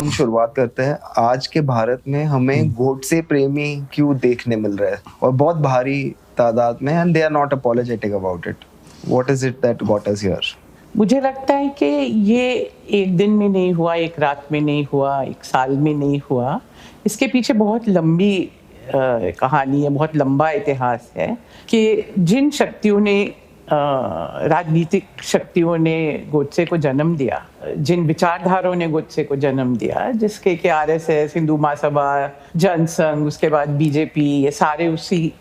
हम शुरुआत करते हैं। आज के भारत में हमें गोडसे प्रेमी क्यों देखने मिल रहा है और बहुत भारी तादाद में, and they are not apologetic about it. What is it that got us here? मुझे लगता है कि ये एक दिन में नहीं हुआ, एक रात में नहीं हुआ, एक साल में नहीं हुआ। इसके पीछे बहुत लंबी कहानी है, बहुत लंबा इतिहास है कि जिन शक्तियों ने, राजनीतिक शक्तियों ने गोडसे को जन्म दिया, जिन विचारधाराओं ने गोडसे को जन्म दिया, जिसके कि आरएसएस, हिंदू महासभा, जनसंघ, उसके बाद बीजेपी, ये सारे उसी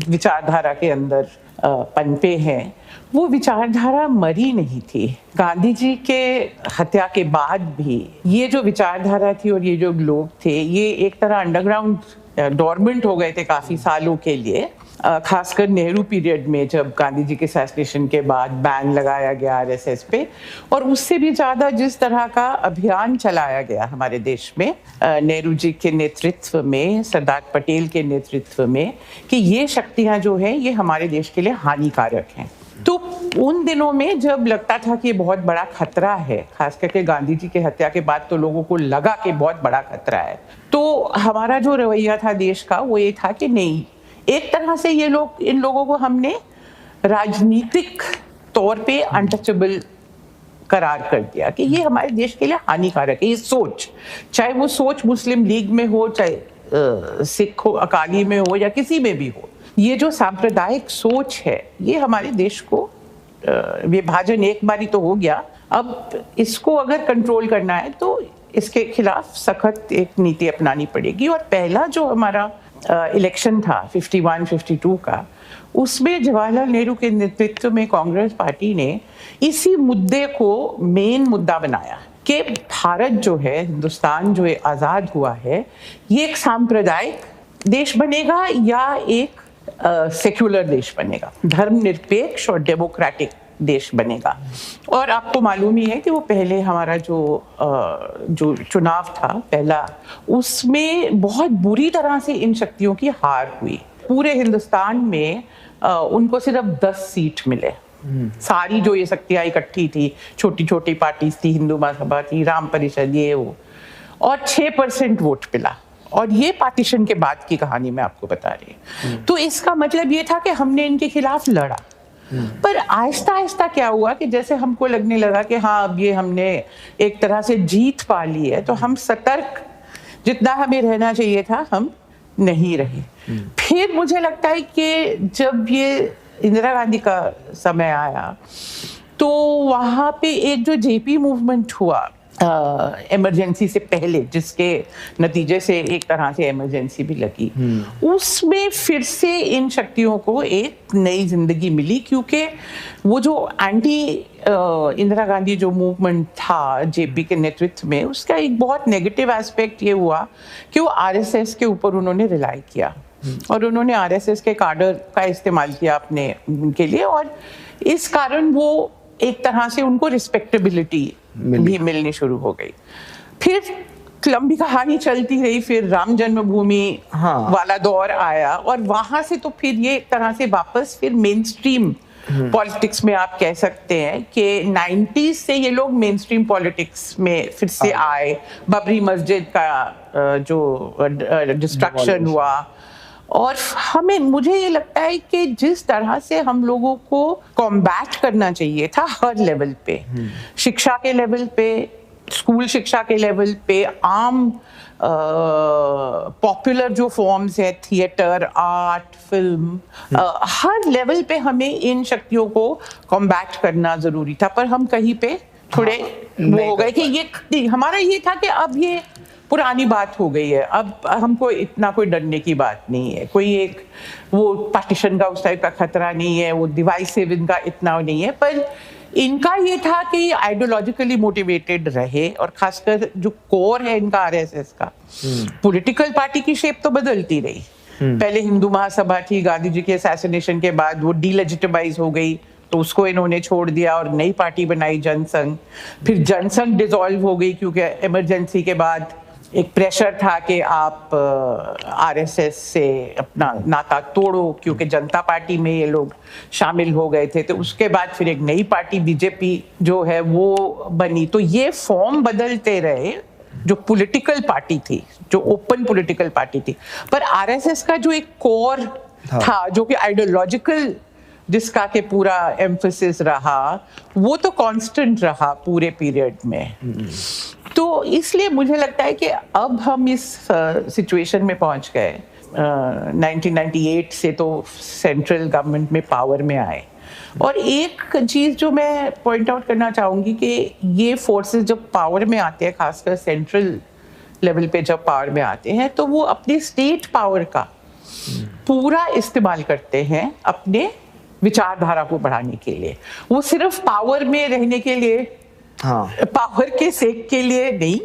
विचारधारा के अंदर पनपे हैं। वो विचारधारा मरी नहीं थी। गांधी जी के हत्या के बाद भी ये जो विचारधारा थी और ये जो लोग थे, ये एक तरह अंडरग्राउंड डोरमेंट हो गए थे काफ़ी सालों के लिए। खासकर नेहरू पीरियड में, जब गांधी जी के असैसिनेशन के बाद बैन लगाया गया आरएसएस पे, और उससे भी ज़्यादा जिस तरह का अभियान चलाया गया हमारे देश में नेहरू जी के नेतृत्व में, सरदार पटेल के नेतृत्व में, कि ये शक्तियाँ जो हैं ये हमारे देश के लिए हानिकारक हैं। तो उन दिनों में जब लगता था कि ये बहुत बड़ा खतरा है, खास करके गांधी जी के हत्या के बाद तो लोगों को लगा कि बहुत बड़ा खतरा है, तो हमारा जो रवैया था देश का वो ये था कि नहीं, एक तरह से ये लोग, इन लोगों को हमने राजनीतिक तौर पे अनटचेबल करार कर दिया कि ये हमारे देश के लिए हानिकारक है। ये सोच, चाहे वो सोच मुस्लिम लीग में हो, चाहे सिख हो, अकाली में हो, या किसी में भी हो, ये जो सांप्रदायिक सोच है ये हमारे देश को, विभाजन एक बारी तो हो गया, अब इसको अगर कंट्रोल करना है तो इसके खिलाफ सख्त एक नीति अपनानी पड़ेगी। और पहला जो हमारा इलेक्शन था 51-52 का, उसमें जवाहरलाल नेहरू के नेतृत्व में कांग्रेस पार्टी ने इसी मुद्दे को मेन मुद्दा बनाया कि भारत जो है, हिंदुस्तान जो है आज़ाद हुआ है, ये एक सांप्रदायिक देश बनेगा या एक सेक्युलर देश बनेगा, धर्मनिरपेक्ष और डेमोक्रेटिक देश बनेगा। और आपको मालूम ही है कि वो पहले हमारा जो चुनाव था पहला, उसमें बहुत बुरी तरह से इन शक्तियों की हार हुई। पूरे हिंदुस्तान में उनको सिर्फ 10 सीट मिले। सारी जो ये शक्तियाँ इकट्ठी थी, छोटी छोटी पार्टी थी, हिंदू महासभा थी, राम परिषद, ये वो, और 6% वोट मिला। और ये पार्टीशन के बाद की कहानी मैं आपको बता रही हूँ। तो इसका मतलब ये था कि हमने इनके खिलाफ लड़ा, पर आहिस्ता आहिस्ता क्या हुआ कि जैसे हमको लगने लगा कि हाँ, अब ये हमने एक तरह से जीत पा ली है, तो हम सतर्क जितना हमें रहना चाहिए था हम नहीं रहे। फिर मुझे लगता है कि जब ये इंदिरा गांधी का समय आया, तो वहाँ पे एक जो जेपी मूवमेंट हुआ इमरजेंसी से पहले, जिसके नतीजे से एक तरह से इमरजेंसी भी लगी, उसमें फिर से इन शक्तियों को एक नई जिंदगी मिली, क्योंकि वो जो एंटी इंदिरा गांधी जो मूवमेंट था जेपी के नेतृत्व में, उसका एक बहुत नेगेटिव एस्पेक्ट ये हुआ कि वो आरएसएस के ऊपर उन्होंने रिलाई किया और उन्होंने आरएसएस के काडर का इस्तेमाल किया अपने उनके लिए, और इस कारण वो एक तरह से उनको रिस्पेक्टेबिलिटी भी मिलनी शुरू हो गई। फिर लंबी कहानी चलती रही, फिर राम जन्मभूमि वाला दौर आया, और वहां से तो फिर ये एक तरह से वापस फिर मेन स्ट्रीम पॉलिटिक्स में आप कह सकते हैं कि 90s से ये लोग मेन स्ट्रीम पॉलिटिक्स में फिर से आए। बाबरी मस्जिद का जो डिस्ट्रक्शन हुआ, और मुझे ये लगता है कि जिस तरह से हम लोगों को कॉम्बैट करना चाहिए था हर लेवल पे, शिक्षा के लेवल पे, स्कूल शिक्षा के लेवल पे, आम पॉपुलर जो फॉर्म्स है, थिएटर, आर्ट, फिल्म, हर लेवल पे हमें इन शक्तियों को कॉम्बैट करना जरूरी था। पर हम कहीं पे थोड़े वो हो गए कि ये हमारा ये था कि अब ये पुरानी बात हो गई है, अब हमको इतना कोई डरने की बात नहीं है, कोई एक वो पार्टीशन का उस टाइप का खतरा नहीं है, वो डिवाइसिव इनका इतना नहीं है। पर इनका ये था कि आइडियोलॉजिकली मोटिवेटेड रहे, और खासकर जो कोर है इनका आरएसएस का, पॉलिटिकल पार्टी की शेप तो बदलती रही। पहले हिंदू महासभा थी, गांधी जी के असैसिनेशन के बाद वो डीलेजिटिमाइज हो गई, तो उसको इन्होंने छोड़ दिया और नई पार्टी बनाई जनसंघ। फिर जनसंघ डिसॉल्व हो गई क्योंकि इमरजेंसी के बाद एक प्रेशर था कि आप आरएसएस से अपना नाता तोड़ो, क्योंकि जनता पार्टी में ये लोग शामिल हो गए थे। तो उसके बाद फिर एक नई पार्टी बीजेपी जो है वो बनी। तो ये फॉर्म बदलते रहे जो पॉलिटिकल पार्टी थी, जो ओपन पॉलिटिकल पार्टी थी, पर आरएसएस का जो एक कोर था जो कि आइडियोलॉजिकल, जिसका के पूरा एम्फेसिस रहा, वो तो कांस्टेंट रहा पूरे पीरियड में। तो इसलिए मुझे लगता है कि अब हम इस सिचुएशन में पहुंच गए, 1998 से तो सेंट्रल गवर्नमेंट में पावर में आए। और एक चीज़ जो मैं पॉइंट आउट करना चाहूँगी कि ये फोर्सेस जब पावर में आते हैं, खासकर सेंट्रल लेवल पे जब पावर में आते हैं, तो वो अपने स्टेट पावर का पूरा इस्तेमाल करते हैं अपने विचारधारा को बढ़ाने के लिए। वो सिर्फ पावर में रहने के लिए, पावर के सेक के लिए नहीं।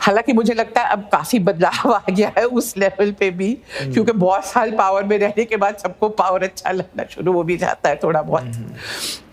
हालांकि मुझे लगता है अब काफी बदलाव आ गया है उस लेवल पे भी, क्योंकि बहुत साल पावर में रहने के बाद सबको पावर अच्छा लगना शुरू हो भी जाता है थोड़ा बहुत।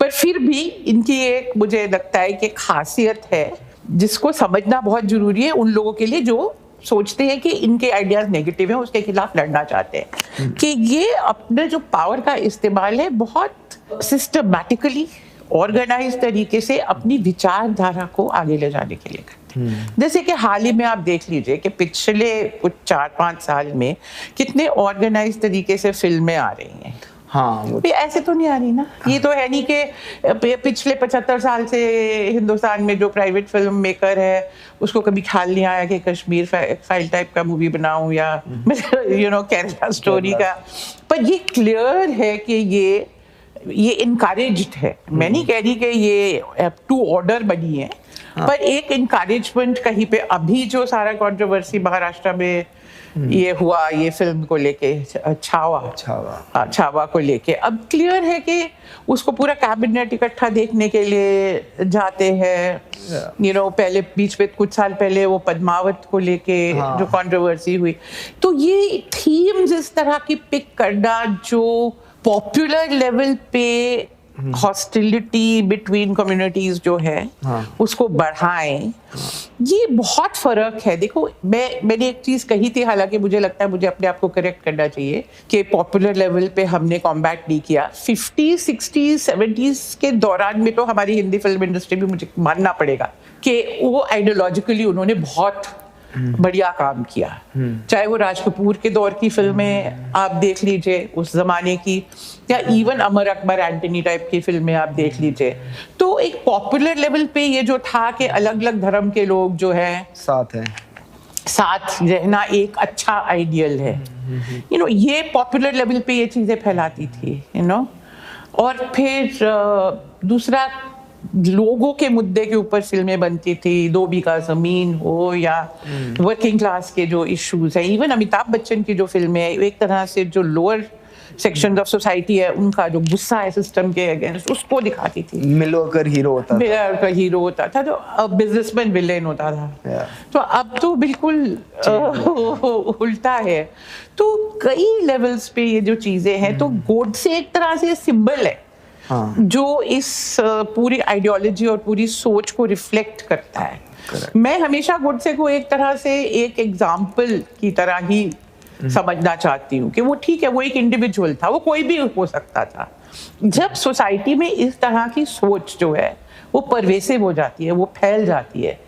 पर फिर भी इनकी एक, मुझे लगता है कि खासियत है जिसको समझना बहुत जरूरी है उन लोगों के लिए जो सोचते हैं कि इनके आइडियाज नेगेटिव हैं, उसके खिलाफ लड़ना चाहते हैं, कि ये अपने जो पावर का इस्तेमाल है बहुत सिस्टमैटिकली ऑर्गेनाइज तरीके से अपनी विचारधारा को आगे ले जाने के लिए करते हैं। जैसे कि हाल ही में आप देख लीजिए कि पिछले कुछ 4-5 साल में कितने ऑर्गेनाइज तरीके से फिल्में आ रही हैं। हाँ, ऐसे तो नहीं आ रही ना। ये तो है नहीं कि पिछले 75 साल से हिंदुस्तान में जो प्राइवेट फिल्म मेकर है उसको कभी ख्याल नहीं आया कि कश्मीर फाइल टाइप का मूवी बनाऊं या केरला स्टोरी का। पर ये क्लियर है कि ये इनकरेज्ड है। मैं नहीं कह रही कि ये टू ऑर्डर बनी है, पर एक इनकरेजमेंट कहीं पे अभी जो सारा कंट्रोवर्सी महाराष्ट्र में ये हुआ, ये फिल्म को लेके, छावा को लेके, अब क्लियर है कि उसको पूरा कैबिनेट इकट्ठा देखने के लिए जाते हैं। पहले बीच में कुछ साल पहले वो पद्मावत को लेके जो कंट्रोवर्सी हुई, तो ये थीम्स इस तरह की पिक करना जो पॉपुलर लेवल पे हॉस्टिलिटी बिटवीन कम्युनिटीज जो है उसको बढ़ाएं, ये बहुत फर्क है। देखो, मैंने एक चीज कही थी, हालांकि मुझे लगता है मुझे अपने आप को करेक्ट करना चाहिए कि पॉपुलर लेवल पे हमने कॉम्बैट नहीं किया। 50s, 60s, 70s के दौरान में तो हमारी हिंदी फिल्म इंडस्ट्री भी, मुझे मानना पड़ेगा कि वो आइडियोलॉजिकली उन्होंने बहुत बढ़िया काम किया। चाहे वो राज कपूर के दौर की फिल्में आप देख लीजिए उस जमाने की, या even Amar Akbar Antony type की फिल्में आप देख लीजिए, तो एक पॉपुलर लेवल पे ये जो था कि अलग अलग धर्म के लोग जो है साथ रहना एक अच्छा आइडियल है। ये पॉपुलर लेवल पे ये चीजें फैलाती थी। और फिर दूसरा, लोगों के मुद्दे के ऊपर फिल्में बनती थी, 2 बीघा जमीन हो या वर्किंग क्लास के जो इश्यूज हैं। इवन अमिताभ बच्चन की जो फिल्में है, एक तरह से जो लोअर सेक्शन ऑफ सोसाइटी है उनका जो गुस्सा है सिस्टम के अगेंस्ट, उसको दिखाती थी। मिलकर हीरो होता था, जो बिजनेसमैन विलेन होता था। तो अब तो बिल्कुल उल्टा है। तो कई लेवल्स पे ये जो चीजें हैं, तो गोडसे एक तरह से सिंबल है जो इस पूरी आइडियोलॉजी और पूरी सोच को रिफ्लेक्ट करता है। मैं हमेशा गोडसे को एक तरह से एक एग्जाम्पल की तरह ही समझना चाहती हूँ कि वो ठीक है, वो एक इंडिविजुअल था, वो कोई भी हो सकता था। जब सोसाइटी में इस तरह की सोच जो है वो परवेसिव हो जाती है, वो फैल जाती है,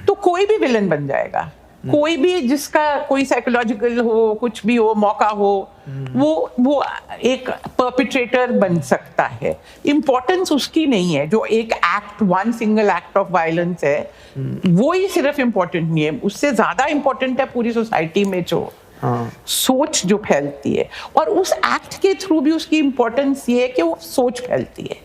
तो कोई भी विलन बन जाएगा। कोई भी जिसका कोई साइकोलॉजिकल हो, कुछ भी हो, मौका हो, वो एक परपिट्रेटर बन सकता है। इम्पोर्टेंस उसकी नहीं है, जो एक act, one single act of violence है, वो ही सिर्फ इम्पोर्टेंट नहीं है, उससे ज्यादा इम्पोर्टेंट है पूरी सोसाइटी में जो सोच जो फैलती है। और उस एक्ट के थ्रू भी उसकी इम्पोर्टेंस ये है कि वो सोच फैलती है,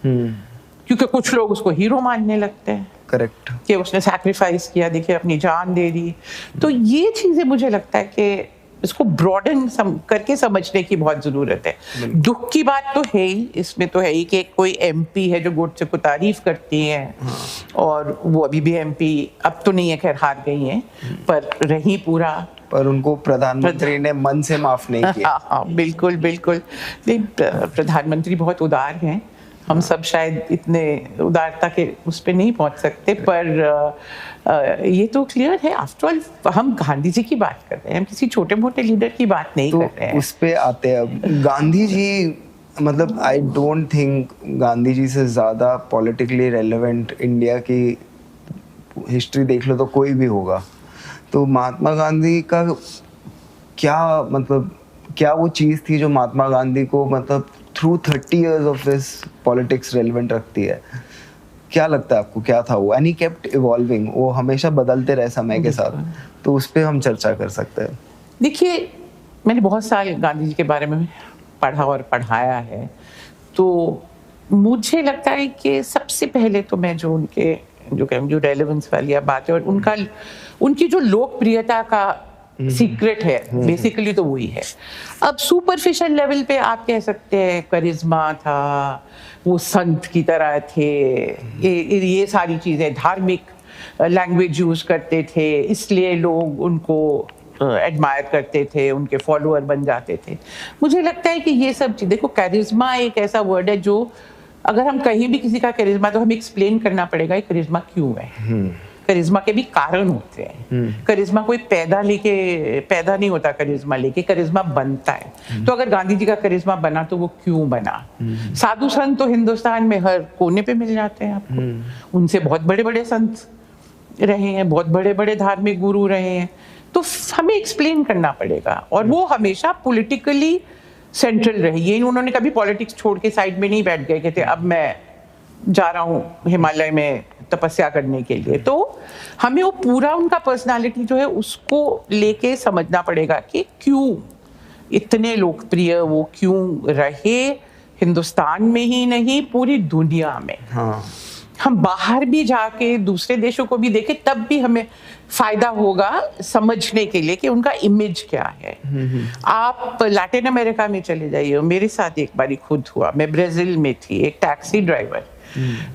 क्योंकि कुछ लोग उसको हीरो मानने लगते हैं। करेक्ट, कि उसने सैक्रिफाइस किया, देखिए अपनी जान दे दी। तो ये चीजें मुझे लगता है कि इसको ब्रॉडन करके समझने की बहुत जरूरत है। दुख की बात तो है ही, इसमें तो है ही कि कोई एमपी है जो गोडसे को तारीफ करती है, और वो अभी भी एमपी, अब तो नहीं है, खैर हार गई हैं, पर रही पूरा, पर उनको प्रधानमंत्री ने मन से माफ नहीं किया। हाँ, बिल्कुल बिल्कुल। प्रधानमंत्री बहुत उदार हैं, हम सब शायद इतने उदारता के उस पर नहीं पहुंच सकते, पर ये तो क्लियर है, आफ्टर ऑल हम गांधी जी की बात कर रहे हैं, हम किसी छोटे मोटे लीडर की बात नहीं कर रहे हैं। उस पे आते हैं अब। गांधी जी, मतलब I don't think Gandhi ji से ज्यादा पॉलिटिकली रेलेवेंट इंडिया की हिस्ट्री देख लो तो कोई भी होगा। तो महात्मा गांधी का क्या मतलब, क्या वो चीज़ थी जो महात्मा गांधी को मतलब through 30 years of this politics relevant रखती है? क्या लगता है आपको क्या था वो? एंड ही केप्ट इवॉल्विंग, वो हमेशा बदलते रहे समय के साथ, तो उस पर हम चर्चा कर सकते हैं। देखिए, मैंने बहुत साल गांधी जी के बारे में पढ़ा और पढ़ाया है, तो मुझे लगता है कि सबसे पहले तो मैं जो उनके जो रेलेवेंस वाली बात है और उनकी जो लोकप्रियता का सीक्रेट है बेसिकली, तो वही है। अब सुपरफिशियल लेवल पे आप कह सकते हैं करिश्मा था, वो संत की तरह थे, ये सारी चीज़ें, धार्मिक लैंग्वेज यूज़ करते थे, इसलिए लोग उनको एडमायर करते थे, उनके फॉलोअर बन जाते थे। मुझे लगता है कि ये सब चीज़, देखो करिश्मा एक ऐसा वर्ड है जो अगर हम कहीं भी किसी का करिश्मा, तो हमें एक्सप्लेन करना पड़ेगा ये करिश्मा क्यों है। करिश्मा के भी कारण होते हैं। करिश्मा कोई पैदा नहीं होता, करिश्मा लेके करिश्मा बनता है। तो अगर गांधी जी का करिश्मा बना तो वो क्यों बना? साधु संत तो हिंदुस्तान में हर कोने पे मिल जाते हैं आपको, उनसे बहुत बड़े बड़े संत रहे हैं, बहुत बड़े बड़े धार्मिक गुरु रहे हैं, तो हमें एक्सप्लेन करना पड़ेगा। और वो हमेशा पॉलिटिकली सेंट्रल रही, ये उन्होंने कभी पॉलिटिक्स छोड़ के साइड में नहीं बैठ गए, कहते अब मैं जा रहा हूँ हिमालय में तपस्या करने के लिए। तो हमें वो पूरा उनका पर्सनालिटी जो है उसको लेके समझना पड़ेगा कि क्यों इतने लोकप्रिय वो क्यों रहे, हिंदुस्तान में ही नहीं पूरी दुनिया में। हाँ। हम बाहर भी जाके दूसरे देशों को भी देखें, तब भी हमें फायदा होगा समझने के लिए कि उनका इमेज क्या है। आप लैटिन अमेरिका में चले जाइए, मेरे साथ एक बारी खुद हुआ, मैं ब्राजील में थी, एक टैक्सी ड्राइवर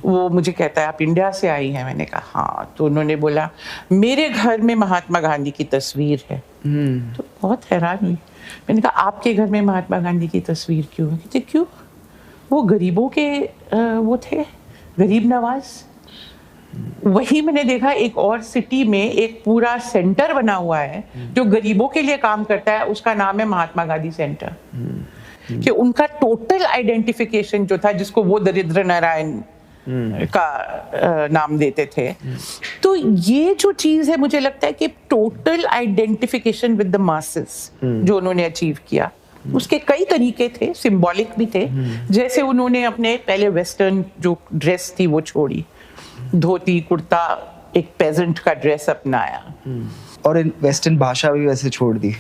वो मुझे कहता है आप इंडिया से आई हैं? मैंने कहा हाँ। तो उन्होंने बोला मेरे घर में महात्मा गांधी की तस्वीर है। तो बहुत हैरान हुई। मैंने कहा आपके घर में महात्मा गांधी की तस्वीर क्यों है? कहते क्यों, वो गरीबों के वो थे, गरीब नवाज। वही मैंने देखा एक और सिटी में एक पूरा सेंटर बना हुआ है जो गरीबों के लिए काम करता है, उसका नाम है महात्मा गांधी सेंटर। कि उनका टोटल आइडेंटिफिकेशन जो था, जिसको वो दरिद्र नारायण का नाम देते थे, तो ये जो चीज है मुझे लगता है कि total identification with the masses जो उन्होंने अचीव किया, उसके कई तरीके थे, सिंबॉलिक भी थे। जैसे उन्होंने अपने पहले वेस्टर्न जो ड्रेस थी वो छोड़ी, धोती कुर्ता, एक पेजेंट का ड्रेस अपनाया, और वेस्टर्न भाषा भी वैसे छोड़ दी।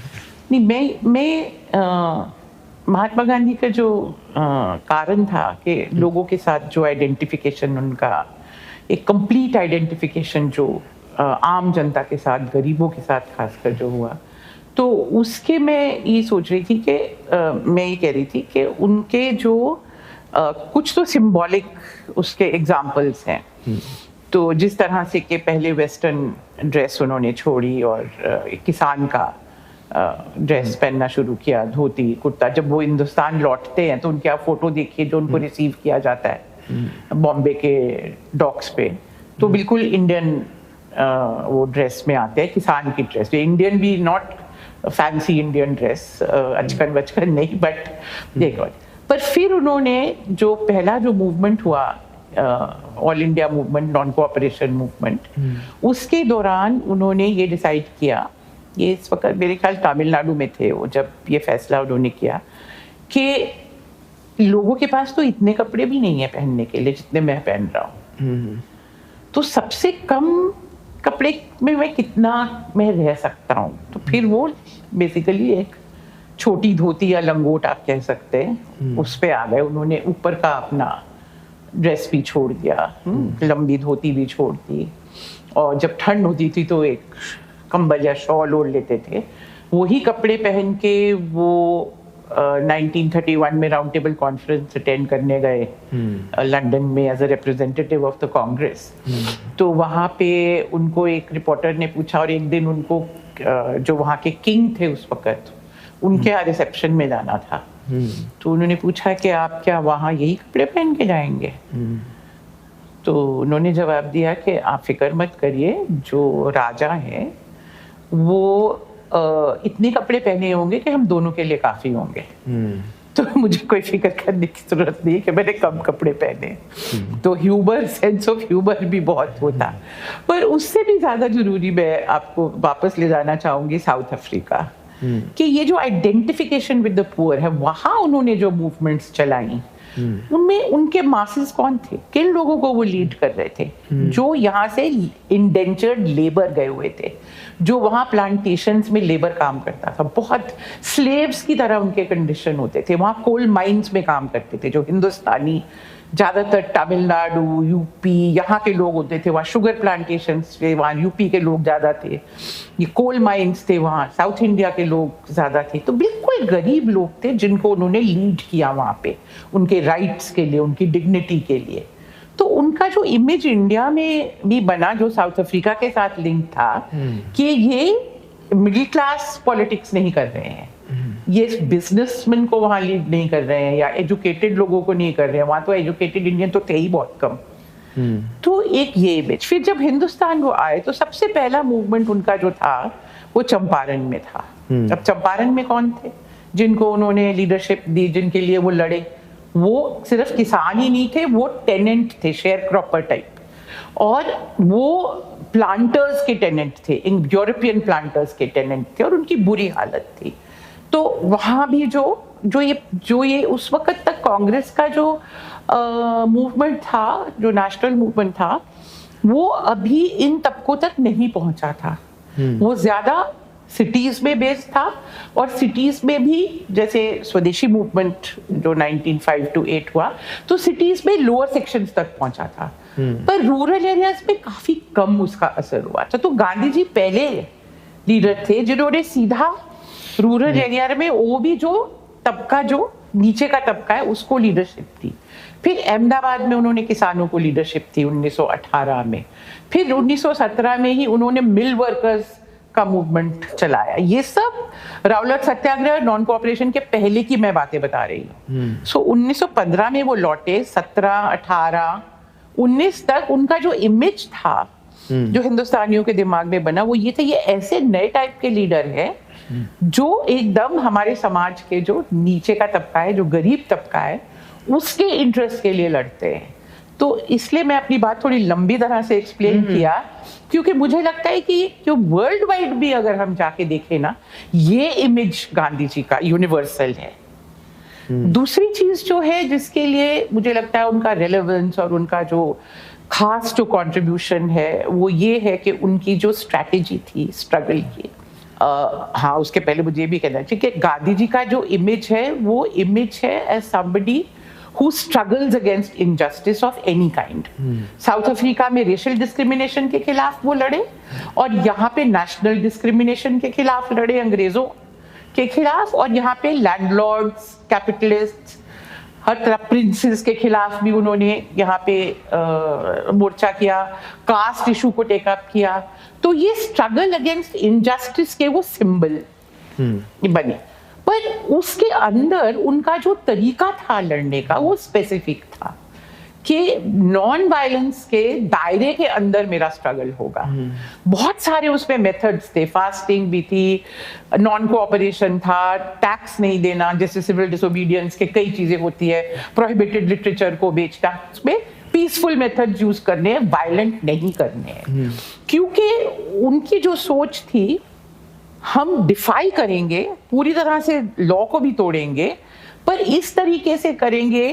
नहीं, मैं महात्मा गांधी का जो कारण था कि लोगों के साथ जो आइडेंटिफिकेशन उनका, एक कंप्लीट आइडेंटिफिकेशन जो आम जनता के साथ, गरीबों के साथ खासकर जो हुआ, तो उसके मैं ये सोच रही थी कि मैं ये कह रही थी कि उनके जो कुछ तो सिंबॉलिक उसके एग्जाम्पल्स हैं। तो जिस तरह से कि पहले वेस्टर्न ड्रेस उन्होंने छोड़ी और किसान का ड्रेस पहनना शुरू किया, धोती कुर्ता। जब वो हिंदुस्तान लौटते हैं तो उनके आप फोटो देखिए जो उनको रिसीव किया जाता है बॉम्बे के डॉक्स पे, तो बिल्कुल इंडियन वो ड्रेस में आते हैं, किसान की ड्रेस, इंडियन भी, नॉट फैंसी इंडियन ड्रेस, अचकन बचकन नहीं, बट देखो। पर फिर उन्होंने जो पहला जो मूवमेंट हुआ, all India movement, non cooperation movement, उसके दौरान उन्होंने ये डिसाइड किया, ये इस वक्त मेरे ख्याल तमिलनाडु में थे वो, जब ये फैसला उन्होंने किया कि लोगों के पास तो इतने कपड़े भी नहीं है पहनने के लिए जितने मैं पहन रहा हूँ, तो सबसे कम कपड़े में मैं कितना मैं रह सकता हूँ। तो फिर वो बेसिकली एक छोटी धोती या लंगोट आप कह सकते हैं, उस पे आ गए। उन्होंने ऊपर का अपना ड्रेस भी छोड़ दिया, लंबी धोती भी छोड़ दी, और जब ठंड होती थी तो एक कंबल या शॉल ओढ़ लेते थे। वही कपड़े पहन के वो 1931 में राउंड टेबल कॉन्फ्रेंस अटेंड करने गए लंदन में as a representative of the Congress. तो वहाँ पे उनको एक रिपोर्टर ने पूछा, और एक दिन उनको जो वहाँ के किंग थे उस वक्त, उनके यहाँ रिसेप्शन में जाना था, तो उन्होंने पूछा कि आप क्या वहाँ यही कपड़े पहन के जाएंगे? तो उन्होंने जवाब दिया कि आप फिक्र मत करिए, जो राजा है वो इतने कपड़े पहने होंगे कि हम दोनों के लिए काफी होंगे। तो मुझे कोई फिक्र करने की जरूरत नहीं कि मैंने कम कपड़े पहने। तो ह्यूमर, सेंस ऑफ ह्यूमर भी बहुत होता। पर उससे भी ज़्यादा ज़रूरी मैं आपको वापस ले जाना चाहूँगी साउथ अफ्रीका, कि ये जो आइडेंटिफिकेशन विद द पुअर है, वहाँ उन्होंने जो मूवमेंट्स चलाई, उनमें उनके मासेस कौन थे, किन लोगों को वो लीड कर रहे थे? जो यहाँ से इंडेंचर्ड लेबर गए हुए थे, जो वहाँ प्लांटेशंस में लेबर काम करता था, बहुत स्लेव्स की तरह उनके कंडीशन होते थे। वहाँ कोल माइंस में काम करते थे जो हिंदुस्तानी, ज़्यादातर तमिलनाडु, यूपी, यहाँ के लोग होते थे। वहाँ शुगर प्लांटेशंस थे, वहाँ यूपी के लोग ज़्यादा थे। ये कोल माइंस थे, वहाँ साउथ इंडिया के लोग ज़्यादा थे। तो बिल्कुल गरीब लोग थे जिनको उन्होंने लीड किया वहाँ पे, उनके राइट्स के लिए, उनकी डिग्निटी के लिए। तो उनका जो इमेज इंडिया में भी बना, जो साउथ अफ्रीका के साथ लिंक था, कि ये मिडिल क्लास पॉलिटिक्स नहीं कर रहे हैं, ये बिजनेसमैन को वहाँ लीड नहीं कर रहे हैं, या एजुकेटेड लोगों को नहीं कर रहे हैं। वहाँ तो एजुकेटेड इंडियन तो थे ही बहुत कम। तो एक ये इमेज। फिर जब हिंदुस्तान वो आए तो सबसे पहला मूवमेंट उनका जो था वो चंपारण में था। अब चंपारण में कौन थे जिनको उन्होंने लीडरशिप दी, जिनके लिए वो लड़े? वो सिर्फ किसान ही नहीं थे, वो टेनेंट थे, शेयर क्रॉपर टाइप, और वो प्लांटर्स के टेनेंट थे, यूरोपियन प्लांटर्स के टेनेंट थे, और उनकी बुरी हालत थी। तो वहाँ भी जो ये उस वक्त तक कांग्रेस का जो मूवमेंट था, जो नेशनल मूवमेंट था, वो अभी इन तबकों तक नहीं पहुंचा था। वो ज्यादा सिटीज में बेस्ड था, और सिटीज में भी जैसे स्वदेशी मूवमेंट जो 1905 to 8 हुआ, तो सिटीज में लोअर सेक्शंस तक पहुंचा था, पर रूरल एरियाज में काफी कम उसका असर हुआ था। तो गांधी जी पहले लीडर थे जिन्होंने सीधा रूरल एरिया में, वो भी जो तबका, जो नीचे का तबका है, उसको लीडरशिप दी। फिर अहमदाबाद में उन्होंने किसानों को लीडरशिप दी 1918 में। फिर 1917 में ही उन्होंने मिल वर्कर्स का मूवमेंट चलाया। ये सब रावलट सत्याग्रह, नॉन कोऑपरेशन के पहले की मैं बातें बता रही हूँ। सो 1915 में वो लौटे, 17, 18, 19 तक उनका जो इमेज था, जो हिंदुस्तानियों के दिमाग में बना, वो ये था, ये ऐसे नए टाइप के लीडर है जो एकदम हमारे समाज के जो नीचे का तबका है, जो गरीब तबका है, उसके इंटरेस्ट के लिए लड़ते हैं। तो इसलिए मैं अपनी बात थोड़ी लंबी तरह से एक्सप्लेन किया, क्योंकि मुझे लगता है कि जो वर्ल्ड वाइड भी अगर हम जाके देखें ना, ये इमेज गांधी जी का यूनिवर्सल है। दूसरी चीज जो है जिसके लिए मुझे लगता है उनका रेलेवेंस और उनका जो खास जो कंट्रीब्यूशन है, वो ये है कि उनकी जो स्ट्रैटेजी थी स्ट्रगल की। हाँ, उसके पहले मुझे ये भी कहना चाहिए कि गांधी जी का जो इमेज है, वो इमेज है as somebody who struggles against injustice of any kind. South Africa में रेशियल डिस्क्रिमिनेशन के खिलाफ वो लड़े, और यहाँ पे नेशनल डिस्क्रिमिनेशन के खिलाफ लड़े, अंग्रेजों के खिलाफ, और यहाँ पे लैंडलॉर्ड्स, कैपिटलिस्ट, हर तरह प्रिंसेस के खिलाफ भी उन्होंने यहाँ पे मोर्चा किया, कास्ट इशू को टेकअप किया। तो ये स्ट्रगल अगेंस्ट इनजस्टिस के वो सिंबल बने, पर उसके अंदर उनका जो तरीका था लड़ने का, वो स्पेसिफिक था कि नॉन वायलेंस के दायरे के अंदर मेरा स्ट्रगल होगा। बहुत सारे उसमें मेथड्स थे, फास्टिंग भी थी, नॉन कोऑपरेशन था, टैक्स नहीं देना, जैसे सिविल डिसोबीडियंस के कई चीजें होती है, प्रोहिबिटेड लिटरेचर को बेचना, उसमें पीसफुल मेथड यूज करने हैं, वायलेंट नहीं करने हैं। क्योंकि उनकी जो सोच थी, हम डिफाई करेंगे, पूरी तरह से लॉ को भी तोड़ेंगे, पर इस तरीके से करेंगे,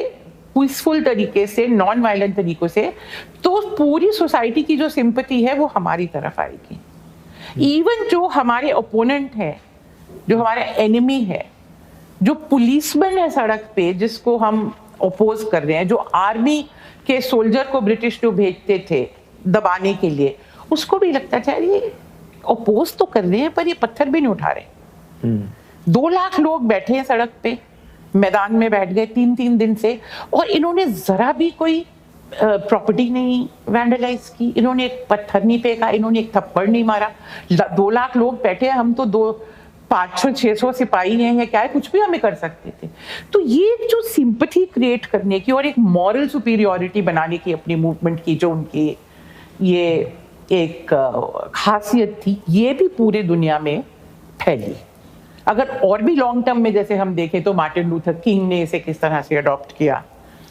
पीसफुल तरीके से, नॉन वायलेंट तरीकों से, तो पूरी सोसाइटी की जो सिंपैथी है वो हमारी तरफ आएगी। इवन जो हमारे ओपोनेंट है, जो हमारा एनिमी है, जो पुलिसमैन है सड़क पे जिसको हम अपोज कर रहे हैं, जो आर्मी के सोल्जर को ब्रिटिश जो भेजते थे दबाने के लिए, उसको भी लगता था ये अपोज तो कर रहे हैं पर ये पत्थर भी नहीं उठा रहे। 2 लाख लोग बैठे हैं सड़क पे, मैदान में बैठ गए 3-3 दिन से, और इन्होंने जरा भी कोई प्रॉपर्टी नहीं वैंडलाइज की, इन्होंने एक पत्थर नहीं फेंका, इन्होंने एक थप्पड़ नहीं मारा। 2 लाख लोग बैठे हैं, हम तो 500-600 सिपाही हैं या क्या है, कुछ भी हमें कर सकते थे। तो ये जो सिंपैथी क्रिएट करने की और एक मॉरल सुपीरियरिटी बनाने की अपनी मूवमेंट की जो उनकी ये एक खासियत थी, ये भी पूरे दुनिया में फैली। अगर और भी लॉन्ग टर्म में जैसे हम देखें तो मार्टिन लूथर किंग ने इसे किस तरह से अडॉप्ट किया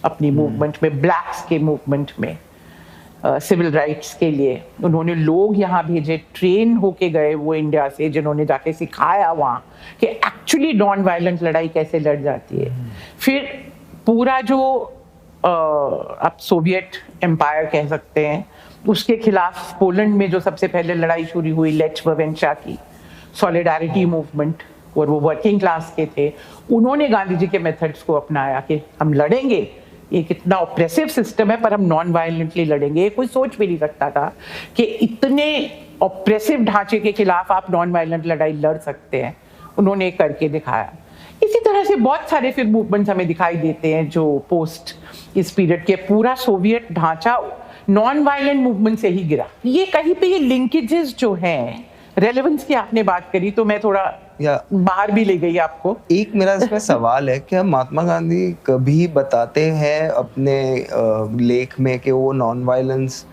अपनी मूवमेंट में, ब्लैक्स के मूवमेंट में, सिविल राइट्स के लिए उन्होंने लोग यहाँ भेजे, ट्रेन होके गए वो इंडिया से, जिन्होंने जाके सिखाया वहाँ कि एक्चुअली नॉन वायलेंट लड़ाई कैसे लड़ जाती है। फिर पूरा जो आप सोवियत एम्पायर कह सकते हैं, उसके खिलाफ पोलैंड में जो सबसे पहले लड़ाई शुरू हुई लेच वालेंसा की, सॉलिडारिटी मूवमेंट, और वो वर्किंग क्लास के थे, उन्होंने गांधी जी के मेथड्स को अपनाया कि हम लड़ेंगे, ये कितना ऑप्रेसिव सिस्टम है पर हम नॉन वायलेंटली लड़ेंगे। कोई सोच भी नहीं सकता था कि इतने ऑप्रेसिव ढांचे के खिलाफ आप नॉन वायलेंट लड़ाई लड़ सकते हैं, उन्होंने करके दिखाया। इसी तरह से बहुत सारे फिर मूवमेंट्स हमें दिखाई देते हैं जो पोस्ट इस पीरियड के, पूरा सोवियत ढांचा नॉन वायलेंट मूवमेंट से ही गिरा। ये कहीं पे ये लिंकेजेस जो हैं, रेलेवेंस की आपने बात करी तो मैं थोड़ा बाहर भी ले गई आपको। एक मेरा इसमें सवाल है, क्या महात्मा गांधी कभी बताते हैं अपने लेख में कि वो नॉन वायलेंस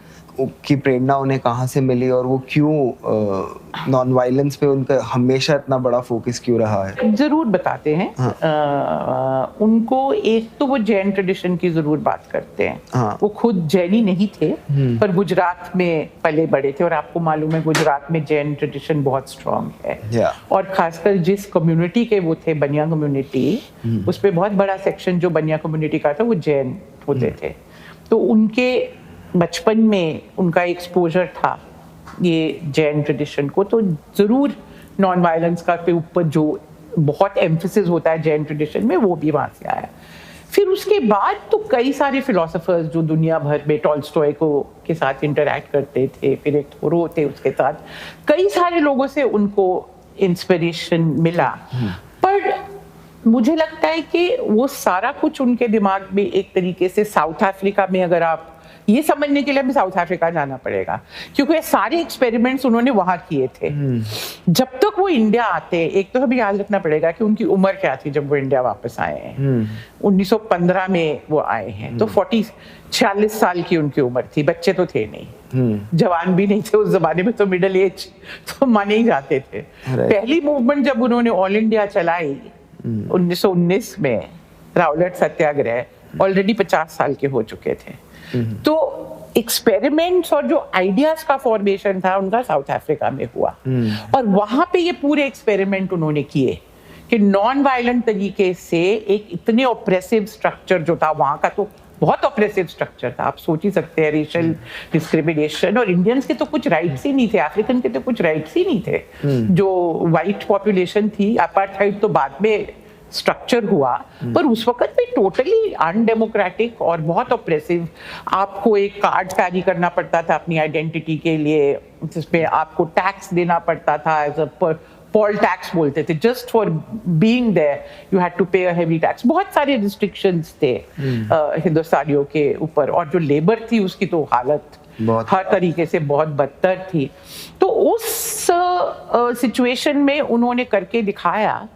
की प्रेरणा उन्हें कहाँ से मिली और वो क्यों नॉन वायलेंस पे उनका हमेशा इतना बड़ा फोकस क्यों रहा है? जरूर बताते हैं। हाँ। उनको एक तो वो जैन ट्रेडिशन की जरूर बात करते हैं। हाँ। वो खुद जैनी नहीं थे पर गुजरात में पले बड़े थे, और आपको मालूम है गुजरात में जैन ट्रेडिशन बहुत स्ट्रांग है। और खासकर जिस कम्युनिटी के वो थे, बनिया कम्युनिटी, उस पर बहुत बड़ा सेक्शन जो बनिया कम्युनिटी का था वो जैन होते थे। तो उनके बचपन में उनका एक्सपोजर था ये जैन ट्रेडिशन को, तो जरूर नॉन वायलेंस का के ऊपर जो बहुत एम्फेसिस होता है जैन ट्रेडिशन में, वो भी वहाँ से आया। फिर उसके बाद तो कई सारे फिलोसोफर्स जो दुनिया भर में टॉल्स्टॉय को के साथ इंटरैक्ट करते थे, फिर एक थोरो थे उसके साथ, कई सारे लोगों से उनको इंस्पिरेशन मिला। पर मुझे लगता है कि वो सारा कुछ उनके दिमाग में एक तरीके से साउथ अफ्रीका में, अगर आप ये समझने के लिए हमें साउथ अफ्रीका जाना पड़ेगा क्योंकि ये सारे एक्सपेरिमेंट्स उन्होंने वहां किए थे। जब तक वो इंडिया आते, एक तो हमें याद रखना पड़ेगा कि उनकी उम्र क्या थी जब वो इंडिया वापस आए हैं। 1915 में वो आए हैं, तो 46 साल की उनकी उम्र थी, बच्चे तो थे नहीं, जवान भी नहीं थे उस जमाने में, तो मिडिल एज तो माने ही जाते थे। पहली मूवमेंट जब उन्होंने ऑल इंडिया चलाई 1919 में, रावलट सत्याग्रह, ऑलरेडी 50 साल के हो चुके थे। तो एक्सपेरिमेंट्स और जो आइडियाज का फॉर्मेशन था उनका साउथ अफ्रीका में हुआ, और वहां पे ये पूरे एक्सपेरिमेंट उन्होंने किए कि नॉन वायलेंट तरीके से एक इतने ऑप्रेसिव स्ट्रक्चर जो था वहां का, तो बहुत ऑप्रेसिव स्ट्रक्चर था, आप सोच ही सकते हैं, रेशियल डिस्क्रिमिनेशन, और इंडियंस के तो कुछ राइट्स ही नहीं थे, अफ्रीकन के तो कुछ राइट्स ही नहीं थे। जो वाइट पॉपुलेशन थी, अपार्थाइड तो बाद में स्ट्रक्चर हुआ, पर उस वक्त में टोटली अनडेमोक्रेटिक और बहुत ऑप्रेसिव। आपको एक कार्ड कैरी करना पड़ता था अपनी आइडेंटिटी के लिए, जिसमें आपको टैक्स देना पड़ता था, एज अ पॉल टैक्स बोलते थे, just for being there you had to pay a heavy tax. बहुत सारे रिस्ट्रिक्शंस थे हिंदुस्तानियों के ऊपर, और जो लेबर थी उसकी तो हालत हर तरीके से बहुत बदतर थी। तो उस सिचुएशन में उन्होंने करके दिखाया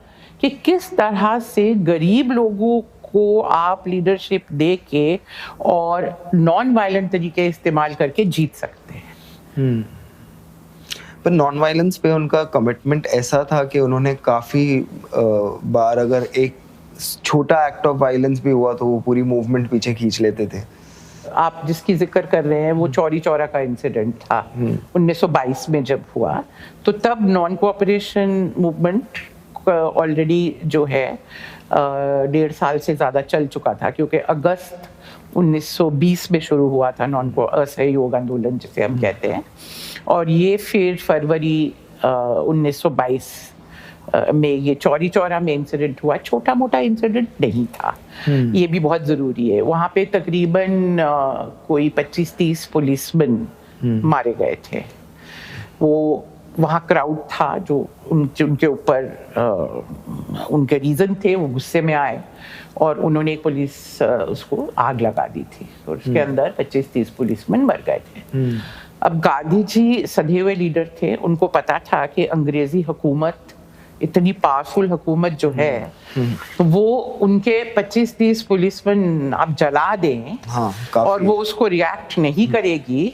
कि किस तरह से गरीब लोगों को आप लीडरशिप दे के और नॉन वायलेंट तरीके इस्तेमाल करके जीत सकते हैं। पर नॉन वायलेंस पे उनका कमिटमेंट ऐसा था कि उन्होंने काफी बार अगर एक छोटा एक्ट ऑफ वायलेंस भी हुआ तो वो पूरी मूवमेंट पीछे खींच लेते थे। आप जिसकी जिक्र कर रहे हैं वो चौरी चौरा का इंसिडेंट था 1922 में जब हुआ, तो तब नॉन कोऑपरेशन मूवमेंट ऑलरेडी जो है 1.5 साल से ज़्यादा चल चुका था, क्योंकि अगस्त 1920 में शुरू हुआ था नॉन असहयोग आंदोलन जिसे हम कहते हैं, और ये फिर फरवरी 1922 में ये चौरी चौरा में इंसिडेंट हुआ। छोटा मोटा इंसिडेंट नहीं था, ये भी बहुत ज़रूरी है। वहाँ पे तकरीबन कोई 25-30 पुलिसमैन मारे गए थे। वो वहाँ क्राउड था जो उनके ऊपर उनके रीज़न थे, वो गुस्से में आए और उन्होंने पुलिस उसको आग लगा दी थी, और उसके अंदर 25-30 पुलिसमैन मर गए थे। अब गांधी जी सधे हुए लीडर थे, उनको पता था कि अंग्रेजी हुकूमत इतनी पावरफुल हुकूमत जो है, तो वो उनके 25-30 पुलिसमैन आप जला दें और वो उसको रिएक्ट नहीं करेगी,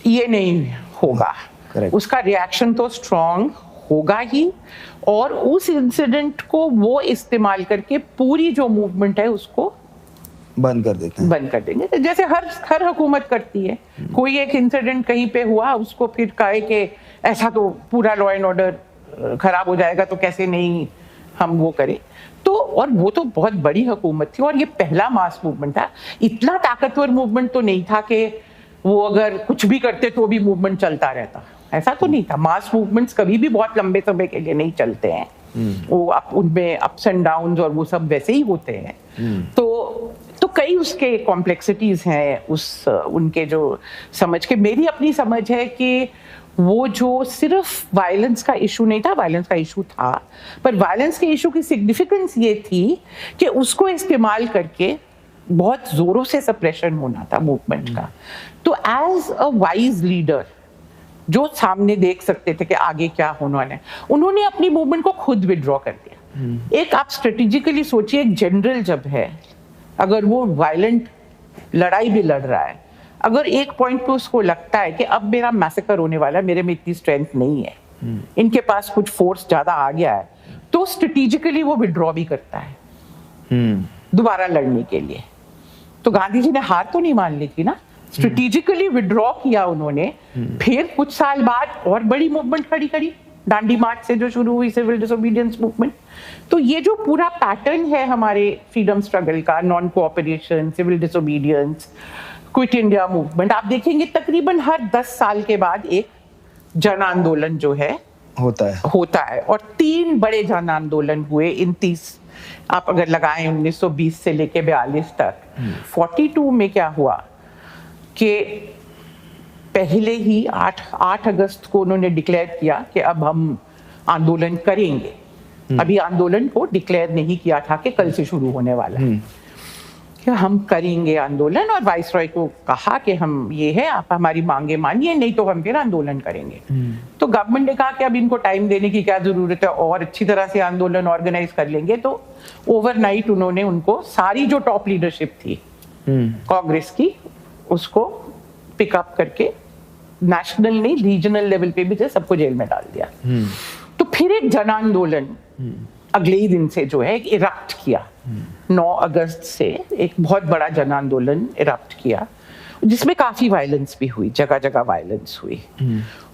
ये नहीं होगा। उसका रिएक्शन तो स्ट्रॉन्ग होगा ही, और उस इंसिडेंट को वो इस्तेमाल करके पूरी जो मूवमेंट है उसको बंद कर देते हैं, बंद कर देंगे, जैसे हर हुकूमत करती है। कोई एक इंसिडेंट कहीं पे हुआ, उसको फिर कहे कि ऐसा तो पूरा लॉ एंड ऑर्डर खराब हो जाएगा, तो कैसे नहीं हम वो करें। तो और वो तो बहुत बड़ी हुकूमत थी, और ये पहला मास मूवमेंट था। इतना ताकतवर मूवमेंट तो नहीं था कि वो अगर कुछ भी करते तो भी मूवमेंट चलता रहता, ऐसा तो नहीं था। मास मूवमेंट्स कभी भी बहुत लंबे समय के लिए नहीं चलते हैं, वो उनमें अप्स एंड डाउन्स और वो सब वैसे ही होते हैं। तो कई उसके कॉम्प्लेक्सिटीज हैं उनके जो समझ के। मेरी अपनी समझ है कि वो जो सिर्फ वायलेंस का इशू नहीं था, वायलेंस का इशू था, पर वायलेंस के इशू की सिग्निफिकेंस ये थी कि उसको इस्तेमाल करके बहुत जोरों से सप्रेशन होना था मूवमेंट का। तो एज अ वाइज लीडर जो सामने देख सकते थे कि आगे क्या होने वाला है, उन्होंने अपनी मूवमेंट को खुद विड्रॉ कर दिया। एक आप स्ट्रेटेजिकली सोचिए, एक जनरल जब है, अगर वो वायलेंट लड़ाई भी लड़ रहा है, अगर एक पॉइंट पे उसको लगता है कि अब मेरा मैसेकर होने वाला है, मेरे में इतनी स्ट्रेंथ नहीं है, इनके पास कुछ फोर्स ज्यादा आ गया है, तो स्ट्रेटेजिकली वो विड्रॉ भी करता है दोबारा लड़ने के लिए। तो गांधी जी ने हार तो नहीं मान ली थी ना, स्ट्रेटेजिकली विड्रॉ किया उन्होंने। फिर कुछ साल बाद और बड़ी मूवमेंट खड़ी करी, दांडी मार्च से जो शुरू हुई सिविल डिसोबीडियंस मूवमेंट। तो ये जो पूरा पैटर्न है हमारे फ्रीडम स्ट्रगल का, non cooperation, civil disobedience, quit India movement, आप देखेंगे तकरीबन हर 10 साल के बाद एक जन आंदोलन जो है होता है। और 3 बड़े जन आंदोलन हुए इन 30, आप अगर लगाएं 1920 से लेके 42 तक। 42 में क्या हुआ कि पहले ही 8 अगस्त को उन्होंने डिक्लेयर किया कि अब हम आंदोलन करेंगे। अभी आंदोलन को डिक्लेयर नहीं किया था कि कल से शुरू होने वाला है, कि हम करेंगे आंदोलन, और वाइसरॉय को कहा कि हम ये है, आप हमारी मांगे मानिए, नहीं तो हम फिर आंदोलन करेंगे। तो गवर्नमेंट ने कहा कि अब इनको टाइम देने की क्या जरूरत है, और अच्छी तरह से आंदोलन ऑर्गेनाइज कर लेंगे। तो ओवरनाइट उन्होंने उनको सारी जो टॉप लीडरशिप थी कांग्रेस की, उसको पिकअप करके नेशनल नहीं रीजनल लेवल पे भी थे, सबको जेल में डाल दिया। तो फिर एक जन आंदोलन अगले ही दिन से जो है इरप्ट किया, 9 अगस्त से एक बहुत बड़ा जन आंदोलन इरप्ट किया, जिसमें काफी वायलेंस भी हुई, जगह जगह वायलेंस हुई।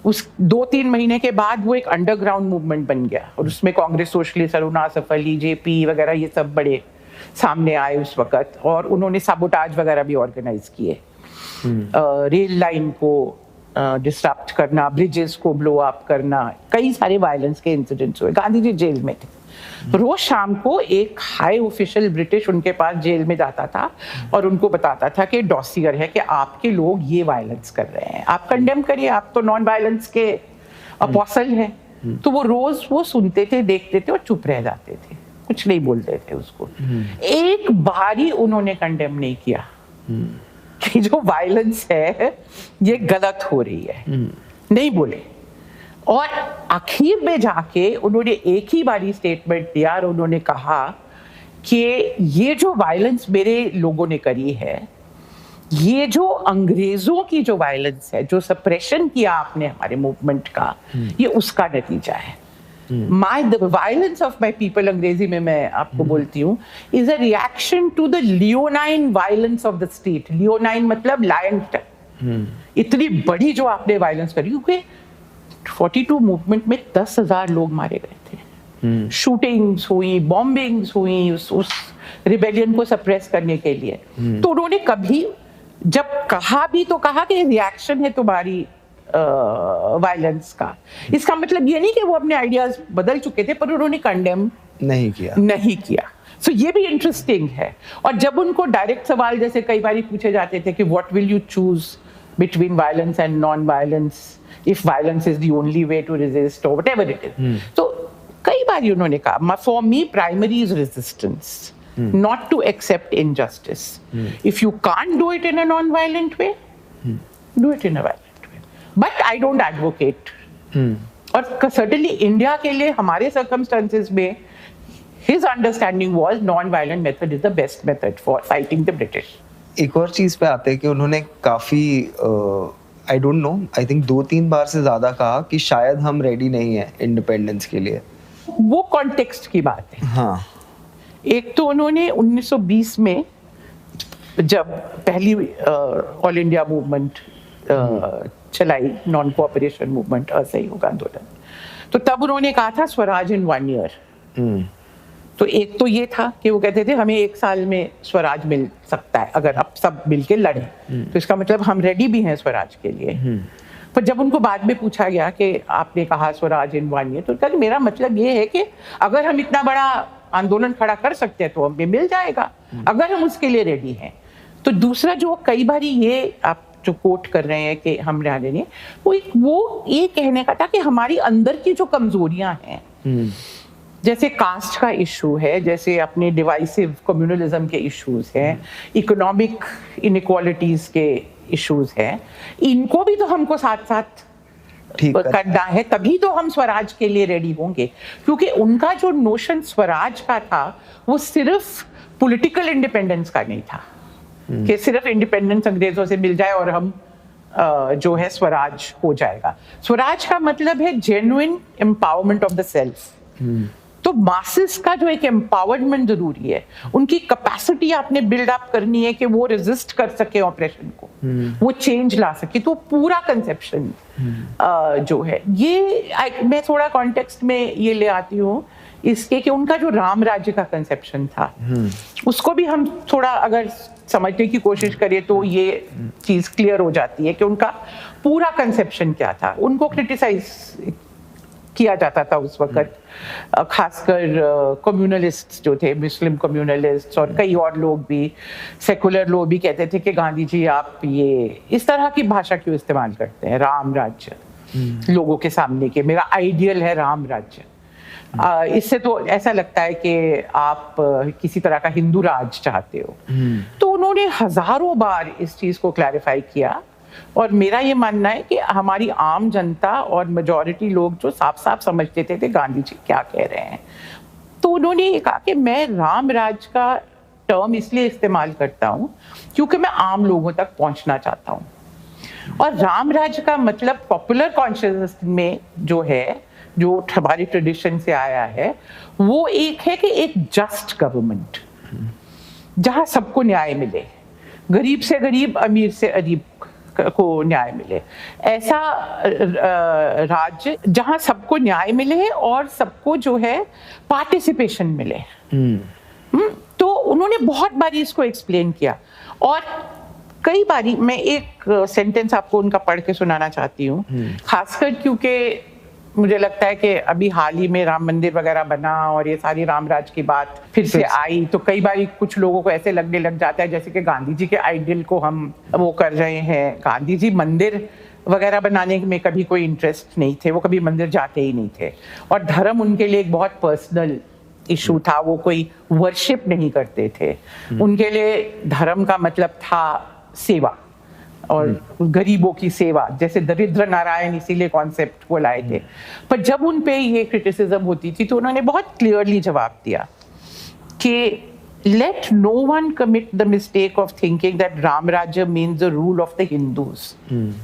उस 2-3 महीने के बाद वो एक अंडरग्राउंड मूवमेंट बन गया, और उसमें कांग्रेस, सोशलिस्ट, अरुण आसफ अली, जेपी वगैरह ये सब बड़े सामने आए उस वक्त, और उन्होंने साबोटाज वगैरह भी ऑर्गेनाइज किए, रेल लाइन को डिस्टर्ब करना, ब्रिजेस को ब्लो अप करना, कई सारे वायलेंस के इंसिडेंट्स हुए। गांधी जी जेल में थे। रोज शाम को एक हाई ऑफिशियल ब्रिटिश उनके पास जेल में जाता था और उनको बताता था कि डॉसियर है कि आपके लोग ये वायलेंस कर रहे हैं, आप कंडेम करिए, आप तो नॉन वायलेंस के अपोस्टल हैं। तो वो रोज वो सुनते थे, देखते थे और चुप रह जाते थे, कुछ नहीं बोलते थे उसको। एक बार ही उन्होंने कंडेम नहीं किया कि जो वायलेंस है ये गलत हो रही है, नहीं बोले। और आखिर में जाके उन्होंने एक ही बारी स्टेटमेंट दिया और उन्होंने कहा कि ये जो वायलेंस मेरे लोगों ने करी है, ये जो अंग्रेजों की जो वायलेंस है, जो सप्रेशन किया आपने हमारे मूवमेंट का, ये उसका नतीजा है। the violence of my people, अंग्रेजी में मैं आपको बोलती हूँ, is a reaction to the leonine violence of the state. leonine मतलब लायन। इतनी बड़ी जो आपने वायलेंस करी, क्योंकि 42 मूवमेंट में 10,000 लोग मारे गए थे, शूटिंग्स हुई, बॉम्बिंग्स हुई उस रिबेलियन को सप्रेस करने के लिए। तो उन्होंने कभी जब कहा भी तो कहा कि रिएक्शन है तुम्हारी वायलेंस का। इसका मतलब ये नहीं कि वो अपने आइडियाज बदल चुके थे, पर उन्होंने कंडेम नहीं किया। सो ये भी इंटरेस्टिंग है। और जब उनको डायरेक्ट सवाल जैसे कई बार पूछे जाते थे कि what will you choose between violence and non violence, if violence is the only way to resist और व्हाटएवर इट इज, तो कई बार उन्होंने कहा for me primary is resistance, not to accept injustice. If you can't do it in a non-violent way, do it in a violent way. But I don't advocate. और certainly India के लिए हमारे circumstances में his understanding was non-violent method is the best method for fighting the British. एक और चीज पे आते हैं कि उन्होंने काफी I don't know, I think 2-3 बार से ज्यादा कहा कि शायद हम रेडी नहीं है इंडिपेंडेंस के लिए। वो कॉन्टेक्स्ट की बात है। हाँ, एक तो उन्होंने 1920 में जब पहली ऑल इंडिया मूवमेंट चलाई, नॉन कोऑपरेशन मूवमेंट, असहयोग आंदोलन, तो तब उन्होंने कहा था स्वराज इन 1 ईयर। तो एक तो ये था कि वो कहते थे हमें 1 साल में स्वराज मिल सकता है अगर अब सब मिलके लड़े, तो इसका मतलब हम रेडी भी हैं स्वराज के लिए। पर जब उनको बाद में पूछा गया कि आपने कहा स्वराज इन 1 ईयर, तो कहा मेरा मतलब ये है कि अगर हम इतना बड़ा आंदोलन खड़ा कर सकते हैं तो हमें मिल जाएगा, अगर हम उसके लिए रेडी हैं। तो दूसरा जो कई बार ये आप जो कोट कर रहे हैं कि हम रहने नहीं, वो ये कहने का था कि हमारी अंदर की जो कमजोरियां हैं, जैसे कास्ट का इशू है, जैसे अपने डिवाइसिव कम्युनलिज्म के इश्यूज हैं, इकोनॉमिक इनइक्वालिटीज के इश्यूज हैं, इनको भी तो हमको साथ साथ ठीक करना है, तभी तो हम स्वराज के लिए रेडी होंगे। क्योंकि उनका जो नोशन स्वराज का था वो सिर्फ पॉलिटिकल इंडिपेंडेंस का नहीं था कि सिर्फ इंडिपेंडेंस अंग्रेजों से मिल जाए और हम जो है स्वराज हो जाएगा। स्वराज का मतलब है genuine empowerment of the self. तो मासेस का जो एक एम्पावरमेंट जरूरी है, उनकी कैपेसिटी आपने बिल्ड अप करनी है कि वो रेजिस्ट कर सके ऑपरेशन को, वो चेंज ला सके। तो पूरा कंसेप्शन जो है ये मैं थोड़ा कॉन्टेक्स्ट में ये ले आती हूँ इसके कि उनका जो राम राज्य का कंसेप्शन था, उसको भी हम थोड़ा अगर समझने की कोशिश करें तो ये चीज क्लियर हो जाती है कि उनका पूरा कंसेप्शन क्या था। उनको क्रिटिसाइज किया जाता था उस वक्त, खासकर कम्युनलिस्ट जो थे, मुस्लिम कम्युनलिस्ट और कई और लोग भी, सेकुलर लोग भी कहते थे कि गांधी जी आप ये इस तरह की भाषा क्यों इस्तेमाल करते हैं, राम राज्य लोगों के सामने के मेरा आइडियल है राम राज्य। इससे तो ऐसा लगता है कि आप किसी तरह का हिंदू राज चाहते हो। तो उन्होंने हजारों बार इस चीज को क्लैरिफाई किया और मेरा ये मानना है कि हमारी आम जनता और मेजॉरिटी लोग जो साफ साफ समझते थे गांधी जी क्या कह रहे हैं, तो उन्होंने ये कहा कि मैं राम राज का टर्म इसलिए इस्तेमाल करता हूँ क्योंकि मैं आम लोगों तक पहुंचना चाहता हूँ। और राम राज का मतलब पॉपुलर कॉन्शियसनेस में जो है, जो हमारी ट्रेडिशन से आया है, वो एक है कि एक जस्ट गवर्नमेंट जहां सबको न्याय मिले, गरीब से गरीब, अमीर से अमीर को न्याय मिले, ऐसा राज्य जहां सबको न्याय मिले और सबको जो है पार्टिसिपेशन मिले। तो उन्होंने बहुत बारी इसको एक्सप्लेन किया और कई बारी मैं एक सेंटेंस आपको उनका पढ़ के सुनाना चाहती हूँ, खासकर क्योंकि मुझे लगता है कि अभी हाल ही में राम मंदिर वगैरह बना और ये सारी रामराज की बात फिर से आई, तो कई बार कुछ लोगों को ऐसे लगने लग जाता है जैसे कि गांधी जी के आइडियल को हम वो कर रहे हैं। गांधी जी मंदिर वगैरह बनाने में कभी कोई इंटरेस्ट नहीं थे, वो कभी मंदिर जाते ही नहीं थे और धर्म उनके लिए एक बहुत पर्सनल इशू था, वो कोई वर्शिप नहीं करते थे। उनके लिए धर्म का मतलब था सेवा और गरीबों की सेवा, जैसे दरिद्र नारायण, इसीलिए कॉन्सेप्ट को लाए थे। पर जब उन पे ये क्रिटिसिज्म होती थी तो उन्होंने बहुत क्लियरली जवाब दिया कि let no one commit the mistake of thinking that Ram Rajya means the rule of the Hindus.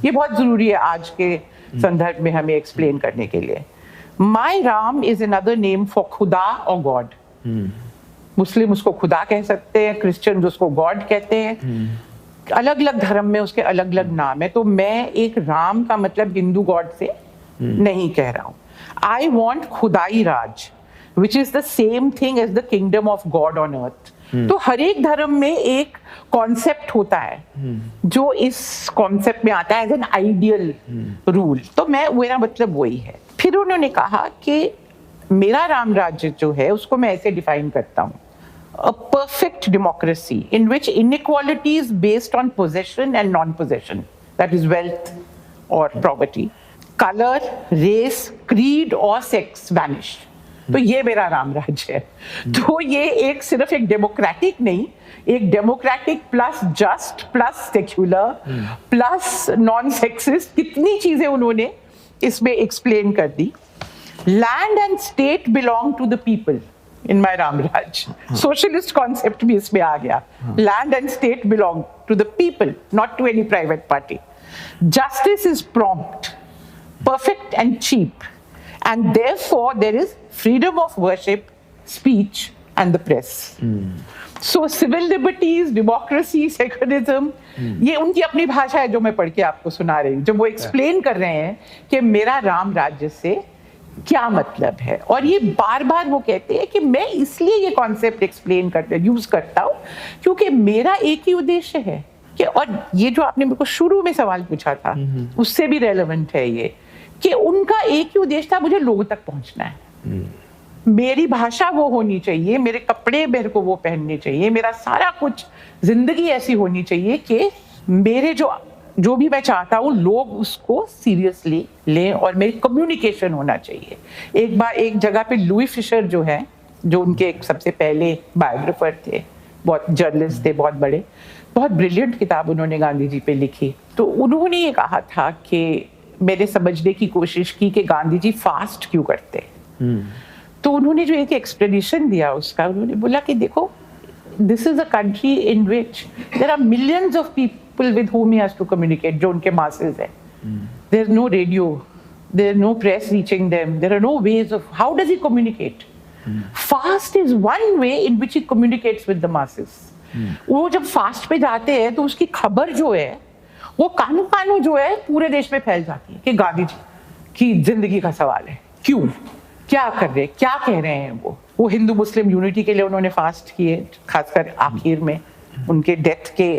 ये बहुत जरूरी है आज के संदर्भ में हमें एक्सप्लेन करने के लिए। My Ram is another name for खुदा और गॉड। मुस्लिम उसको खुदा कह सकते हैं, क्रिश्चियन उसको गॉड कहते हैं, अलग अलग धर्म में उसके अलग अलग नाम है। तो मैं एक राम का मतलब हिंदू गॉड से नहीं कह रहा हूं। आई वॉन्ट खुदाई राज which is the same thing as the kingdom of God on earth. तो हर एक धर्म में एक कॉन्सेप्ट होता है जो इस कॉन्सेप्ट में आता है एज एन आइडियल रूल। तो मेरा मतलब वही है। फिर उन्होंने कहा कि मेरा राम राज्य जो है उसको मैं ऐसे डिफाइन करता हूं, a perfect democracy in which inequality is based on possession and non-possession, that is wealth or property, color, race, creed or sex vanish. तो ये मेरा राम राज्य है। तो ये एक सिर्फ एक डेमोक्रेटिक नहीं, एक democratic plus just plus secular plus non sexist, कितनी चीजें उन्होंने इसमें एक्सप्लेन कर दी। Land and state belong to the people in my Ram Raj. Socialist concept भी इसमें आ गया। Land and state belong to the people, not to any private party. Justice is prompt, perfect and cheap, and therefore there is freedom of worship, speech, and the press. So civil liberties, democracy, secularism, ये उनकी अपनी भाषा है जो मैं पढ़ के आपको सुना रही हूँ, जब वो एक्सप्लेन कर रहे हैं कि मेरा राम राज्य से क्या मतलब है। और ये बार बार वो कहते हैं कि मैं इसलिए ये कॉन्सेप्ट एक्सप्लेन यूज करता हूँ क्योंकि मेरा एक ही उद्देश्य है कि, और ये जो आपने मेरे को शुरू में सवाल पूछा था उससे भी रेलेवेंट है ये, कि उनका एक ही उद्देश्य था, मुझे लोगों तक पहुंचना है, मेरी भाषा वो होनी चाहिए, मेरे कपड़े मेरे को वो पहनने चाहिए, मेरा सारा कुछ जिंदगी ऐसी होनी चाहिए कि मेरे जो भी मैं चाहता हूँ लोग उसको सीरियसली लें और मेरी कम्युनिकेशन होना चाहिए। एक बार एक जगह पे लुई फिशर जो है, जो उनके एक सबसे पहले बायोग्राफर थे, बहुत जर्नलिस्ट थे, बहुत बड़े, बहुत ब्रिलियंट किताब उन्होंने गांधी जी पे लिखी। तो उन्होंने ये कहा था कि मैंने समझने की कोशिश की कि गांधी जी फास्ट क्यों करते। तो उन्होंने जो एक एक्सप्लेनेशन दिया उसका, उन्होंने बोला कि देखो, this is a country in which there are millions of people with whom he has to communicate, जो उनके masses है। There's no radio, there's no press reaching them, there are no ways of, how does he communicate? Fast is one way in which he communicates with the masses. वो जब fast पे जाते हैं तो उसकी खबर जो है वो कानू कानू जो है पूरे देश में फैल जाती है कि गांधी जी की जिंदगी का सवाल है, क्यों, क्या कर रहे, क्या कह रहे हैं। वो हिंदू मुस्लिम यूनिटी के लिए उन्होंने फास्ट किए, खासकर आखिर में उनके डेथ के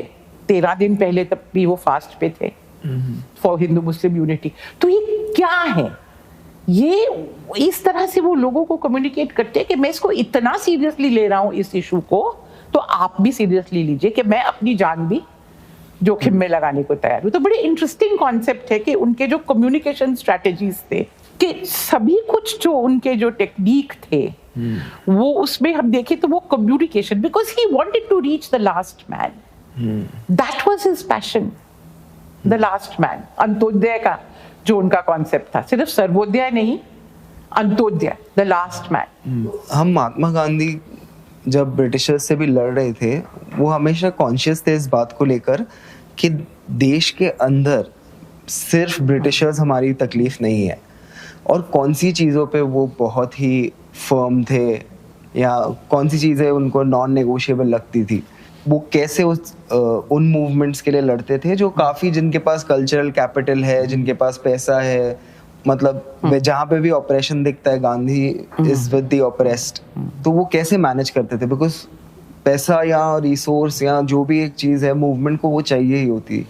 13 दिन पहले तक भी वो फास्ट पे थे फॉर हिंदू मुस्लिम यूनिटी। तो ये क्या है, ये इस तरह से वो लोगों को कम्युनिकेट करते हैं कि मैं इसको इतना सीरियसली ले रहा हूँ इस इशू को, तो आप भी सीरियसली लीजिए कि मैं अपनी जान भी जोखिम में लगाने को तैयार हूँ। तो बड़े इंटरेस्टिंग कॉन्सेप्ट है कि उनके जो कम्युनिकेशन स्ट्रैटेजीज थे, कि सभी कुछ जो उनके जो टेक्निक थे वो उसमें हम देखें तो वो communication, because he wanted to reach the last man, that was his passion, the last man. Antyodaya का जो उनका कॉन्सेप्ट था, सिर्फ सर्वोदय नहीं, अंत्योदय, द लास्ट मैन। हम महात्मा गांधी जब ब्रिटिशर्स से भी लड़ रहे थे, वो हमेशा कॉन्शियस थे इस बात को लेकर कि देश के अंदर सिर्फ ब्रिटिशर्स हमारी तकलीफ नहीं है, और कौन सी चीज़ों पे वो बहुत ही फर्म थे या कौन सी चीज़ें उनको नॉन नेगोशिएबल लगती थी, वो कैसे उन मूवमेंट्स के लिए लड़ते थे जो काफ़ी, जिनके पास कल्चरल कैपिटल है, जिनके पास पैसा है, मतलब जहाँ पे भी ऑपरेशन दिखता है Gandhi is with the oppressed, तो वो कैसे मैनेज करते थे, बिकॉज पैसा या रिसोर्स या जो भी एक चीज़ है मूवमेंट को वो चाहिए ही होती।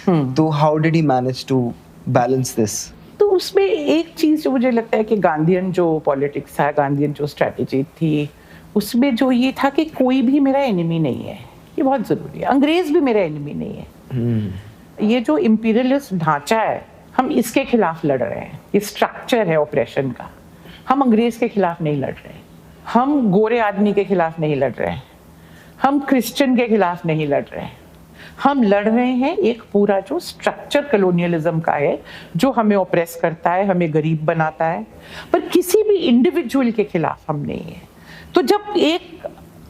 तो how did he manage to balance this? तो उसमें एक चीज जो मुझे लगता है कि गांधीयन जो पॉलिटिक्स था, गांधीयन जो स्ट्रेटेजी थी, उसमें जो ये था कि कोई भी मेरा एनिमी नहीं है, ये बहुत जरूरी है। अंग्रेज भी मेरा एनिमी नहीं है। ये जो इंपीरियलिस्ट ढांचा है, हम इसके खिलाफ लड़ रहे हैं, ये स्ट्रक्चर है ऑपरेशन का। हम अंग्रेज के खिलाफ नहीं लड़ रहे, हम गोरे आदमी के खिलाफ नहीं लड़ रहे, हम क्रिश्चियन के खिलाफ नहीं लड़ रहे, हम लड़ रहे हैं एक पूरा जो स्ट्रक्चर कॉलोनियलिज्म का है, जो हमें ऑप्रेस करता है, हमें गरीब बनाता है, पर किसी भी इंडिविजुअल के खिलाफ हम नहीं है। तो जब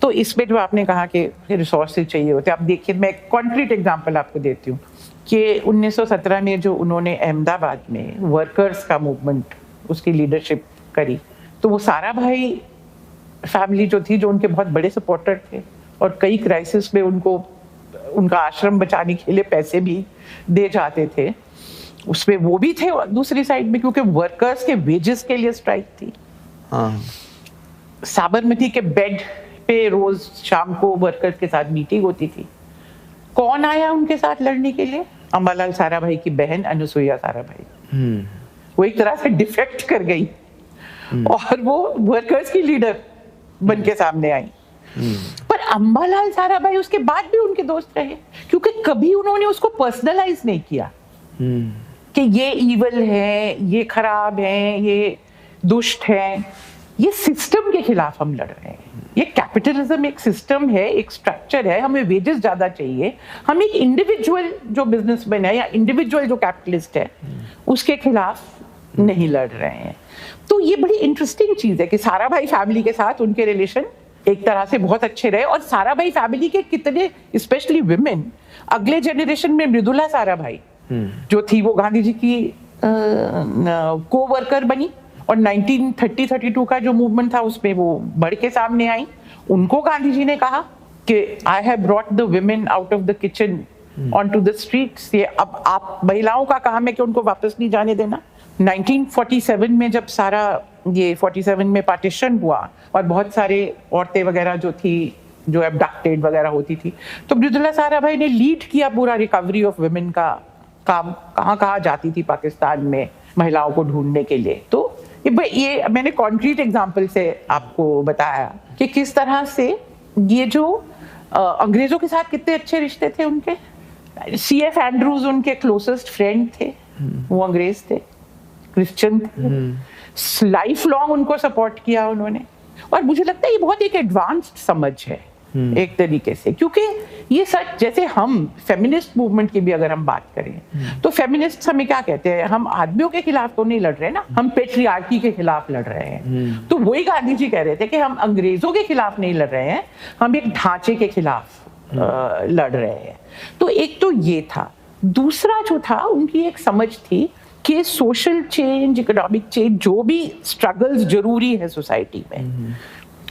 तो इसमें जो आपने कहा कि रिसोर्सेज चाहिए होते, आप देखिए, मैं एक कॉन्क्रीट एग्जांपल आपको देती हूँ कि 1917 में जो उन्होंने अहमदाबाद में वर्कर्स का मूवमेंट, उसकी लीडरशिप करी, तो वो साराभाई फैमिली जो थी, जो उनके बहुत बड़े सपोर्टर थे और कई क्राइसिस में उनका आश्रम बचाने के लिए पैसे भी दे जाते थे, उसमें वो भी थे दूसरी साइड में, क्योंकि वर्कर्स के वेजेस के लिए स्ट्राइक थी। साबरमती के बेड पे रोज शाम को वर्कर्स के साथ मीटिंग होती थी। कौन आया उनके साथ लड़ने के लिए? अम्बालाल साराभाई की बहन अनुसुईया साराभाई। वो एक तरह से डिफेक्ट कर गई और वो वर्कर्स की लीडर बन के सामने आई। पर अम्बालाल साराभाई उसके बाद भी उनके दोस्त रहे, क्योंकि कभी उन्होंने उसको पर्सनलाइज नहीं किया कि ये इविल है, ये खराब है, ये दुष्ट है। ये सिस्टम के खिलाफ हम लड़ रहे हैं। ये कैपिटलिज्म एक सिस्टम है, एक स्ट्रक्चर है, हमें वेजेस ज्यादा चाहिए। हम एक इंडिविजुअल जो बिजनेसमैन है या इंडिविजुअल जो कैपिटलिस्ट है उसके खिलाफ नहीं लड़ रहे हैं। तो ये बड़ी इंटरेस्टिंग चीज है कि साराभाई फैमिली के साथ उनके रिलेशन एक तरह से बहुत अच्छे रहे, और साराभाई फैमिली के कितने, स्पेशली विमेन, अगले जनरेशन में मृदुला साराभाई जो थी वो गांधी जी की को वर्कर बनी, और 1930-32 का जो मूवमेंट था उसमें वो बढ़ के सामने आई। उनको गांधी जी ने कहा कि I have brought the women out of the kitchen on to the streets. ये अब आप महिलाओं का काम है कि उनको वापस नहीं जाने देना। 1947 में जब सारा ये 47 में पार्टीशन हुआ और बहुत सारे औरतें वगैरह जो थी जो एब्डक्टेड वगैरह होती थी, तो अब्दुल्ला साराभाई ने लीड किया पूरा रिकवरी ऑफ वुमेन का काम। कहाँ जाती थी पाकिस्तान में महिलाओं को ढूंढने के लिए। तो ये मैंने कॉन्क्रीट एग्जांपल से आपको बताया कि किस तरह से ये जो अंग्रेजों के साथ कितने अच्छे रिश्ते थे उनके। C.F. एंड्रूज उनके क्लोजेस्ट फ्रेंड थे, वो अंग्रेज थे, क्रिश्चियन थे, लाइफ लॉन्ग उनको सपोर्ट किया उन्होंने। और मुझे लगता है ये बहुत एक एडवांस्ड समझ है एक तरीके से, क्योंकि ये सच, जैसे हम फेमिनिस्ट मूवमेंट की भी अगर हम बात करें तो फेमिनिस्ट हमें क्या कहते हैं, हम आदमियों के खिलाफ तो नहीं लड़ रहे ना, हम पेट्रियार्की के खिलाफ लड़ रहे हैं। तो वही गांधी जी कह रहे थे कि हम अंग्रेजों के खिलाफ नहीं लड़ रहे हैं, हम एक ढांचे के खिलाफ लड़ रहे हैं। तो एक तो ये था। दूसरा जो था, उनकी एक समझ थी कि सोशल चेंज, इकोनॉमिक चेंज, जो भी स्ट्रगल्स जरूरी है सोसाइटी में,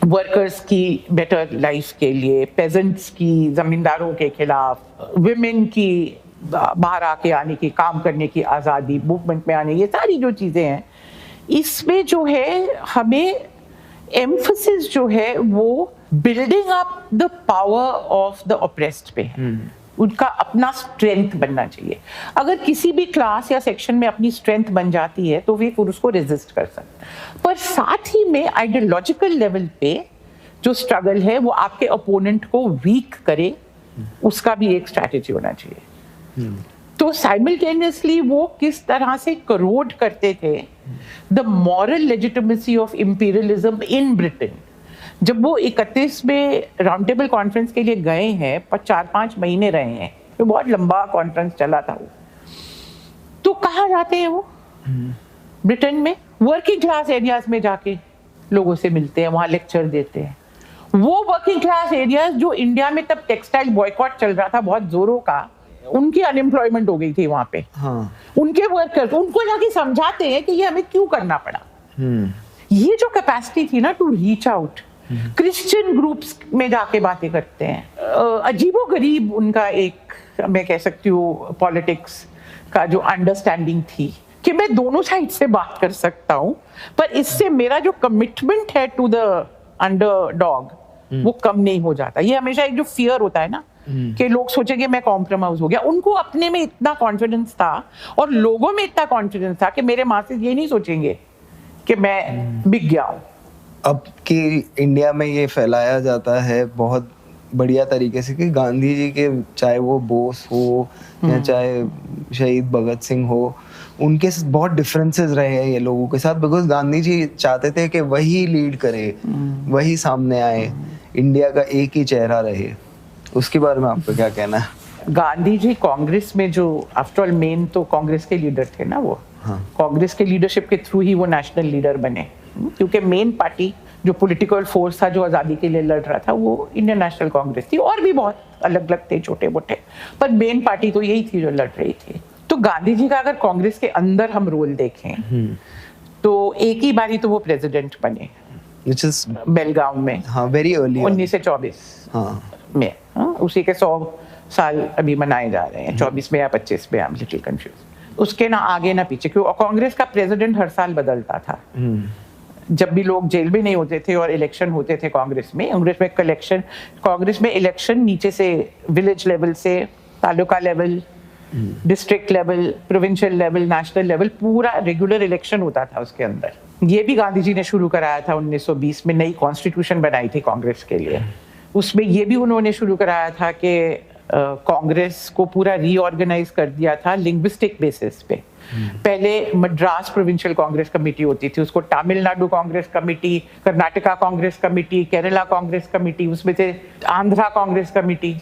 वर्कर्स की बेटर लाइफ के लिए, पेजेंट्स की जमींदारों के खिलाफ, विमेन की बाहर आके आने की, काम करने की आज़ादी, मूवमेंट में आने, ये सारी जो चीज़ें हैं, इसमें जो है हमें एम्फसिस जो है वो building up the power of the oppressed पे है। उनका अपना स्ट्रेंथ बनना चाहिए। अगर किसी भी क्लास या सेक्शन में अपनी स्ट्रेंथ बन जाती है तो वे फिर उसको रेजिस्ट कर सकते हैं। पर साथ ही में आइडियोलॉजिकल लेवल पे जो स्ट्रगल है वो आपके ओपोनेंट को वीक करे, उसका भी एक स्ट्रैटेजी होना चाहिए। तो साइमल्टेनियसली वो किस तरह से करोड करते थे the moral legitimacy of imperialism in Britain. जब वो 31 में राउंड टेबल कॉन्फ्रेंस के लिए गए हैं, 4-5 महीने रहे हैं, तो बहुत लंबा कॉन्फ्रेंस चला था वो। तो कहाँ जाते हैं वो? ब्रिटेन में वर्किंग क्लास एरियाज में जाके लोगों से मिलते हैं, वहाँ लेक्चर देते हैं। वो वर्किंग क्लास एरियाज जो इंडिया में तब टेक्सटाइल बॉयकॉट चल रहा था बहुत जोरों का, उनकी अनएम्प्लॉयमेंट हो गई थी वहाँ पे। हाँ। उनके वर्कर्स उनको जाके समझाते हैं कि ये हमें क्यों करना पड़ा। ये जो कैपेसिटी थी ना to reach out, Christian groups में जाके बातें करते हैं। अजीबोगरीब उनका एक, मैं कह सकती हूँ, पॉलिटिक्स का जो अंडरस्टैंडिंग थी कि मैं दोनों साइड से बात कर सकता हूँ, पर इससे मेरा जो कमिटमेंट है टू द अंडरडॉग वो कम नहीं हो जाता। ये हमेशा एक जो फियर होता है ना कि लोग सोचेंगे मैं कॉम्प्रोमाइज हो गया। उनको अपने में इतना कॉन्फिडेंस था और लोगों में इतना कॉन्फिडेंस था कि मेरे मासेस ये नहीं सोचेंगे कि मैं बिक गया हूँ। अब कि इंडिया में ये फैलाया जाता है बहुत बढ़िया तरीके से कि गांधी जी के, चाहे वो बोस हो या चाहे शहीद भगत सिंह हो, उनके बहुत डिफरेंसेस रहे हैं ये लोगों के साथ, बिकॉज गांधी जी चाहते थे कि वही लीड करे, वही सामने आए, इंडिया का एक ही चेहरा रहे। उसके बारे में आपका क्या कहना है? गांधी जी कांग्रेस में जो, आफ्टर ऑल मेन तो कांग्रेस के लीडर थे ना वो। हाँ। कांग्रेस के लीडरशिप के थ्रू ही वो नेशनल लीडर बने, क्योंकि मेन पार्टी जो पॉलिटिकल फोर्स था जो आज़ादी के लिए लड़ रहा था वो इंडियन नेशनल कांग्रेस थी, और भी बहुत अलग अलग थे छोटे मोटे, पर मेन पार्टी तो यही थी जो लड़ रही थी। तो गांधी जी का अगर कांग्रेस के अंदर हम रोल देखें तो एक ही बारी तो वो प्रेसिडेंट बने, बेलगांव में। हाँ, वेरी अर्ली 1924 में। उसी के 100 साल अभी मनाए जा रहे हैं, 24 में या 25 में, आई एम लिटिल कंफ्यूज। उसके ना आगे ना पीछे, क्यों कांग्रेस का प्रेसिडेंट हर साल बदलता था। जब भी लोग जेल में नहीं होते थे और इलेक्शन होते थे कांग्रेस में इलेक्शन नीचे से, विलेज लेवल से, taluka level, district level, provincial level, national level, पूरा रेगुलर इलेक्शन होता था उसके अंदर। ये भी गांधी जी ने शुरू कराया था 1920 में, नई कॉन्स्टिट्यूशन बनाई थी कांग्रेस के लिए। उसमें ये भी उन्होंने शुरू कराया था कि कांग्रेस को पूरा रीऑर्गेनाइज कर दिया था लिंग्विस्टिक बेसिस पे। पहले मद्रास प्रोविंशियल कांग्रेस कमेटी होती थी, उसको Tamil Nadu Congress committee, Karnataka Congress committee, Kerala Congress committee, उसमें से आंध्रा कांग्रेस कमेटी,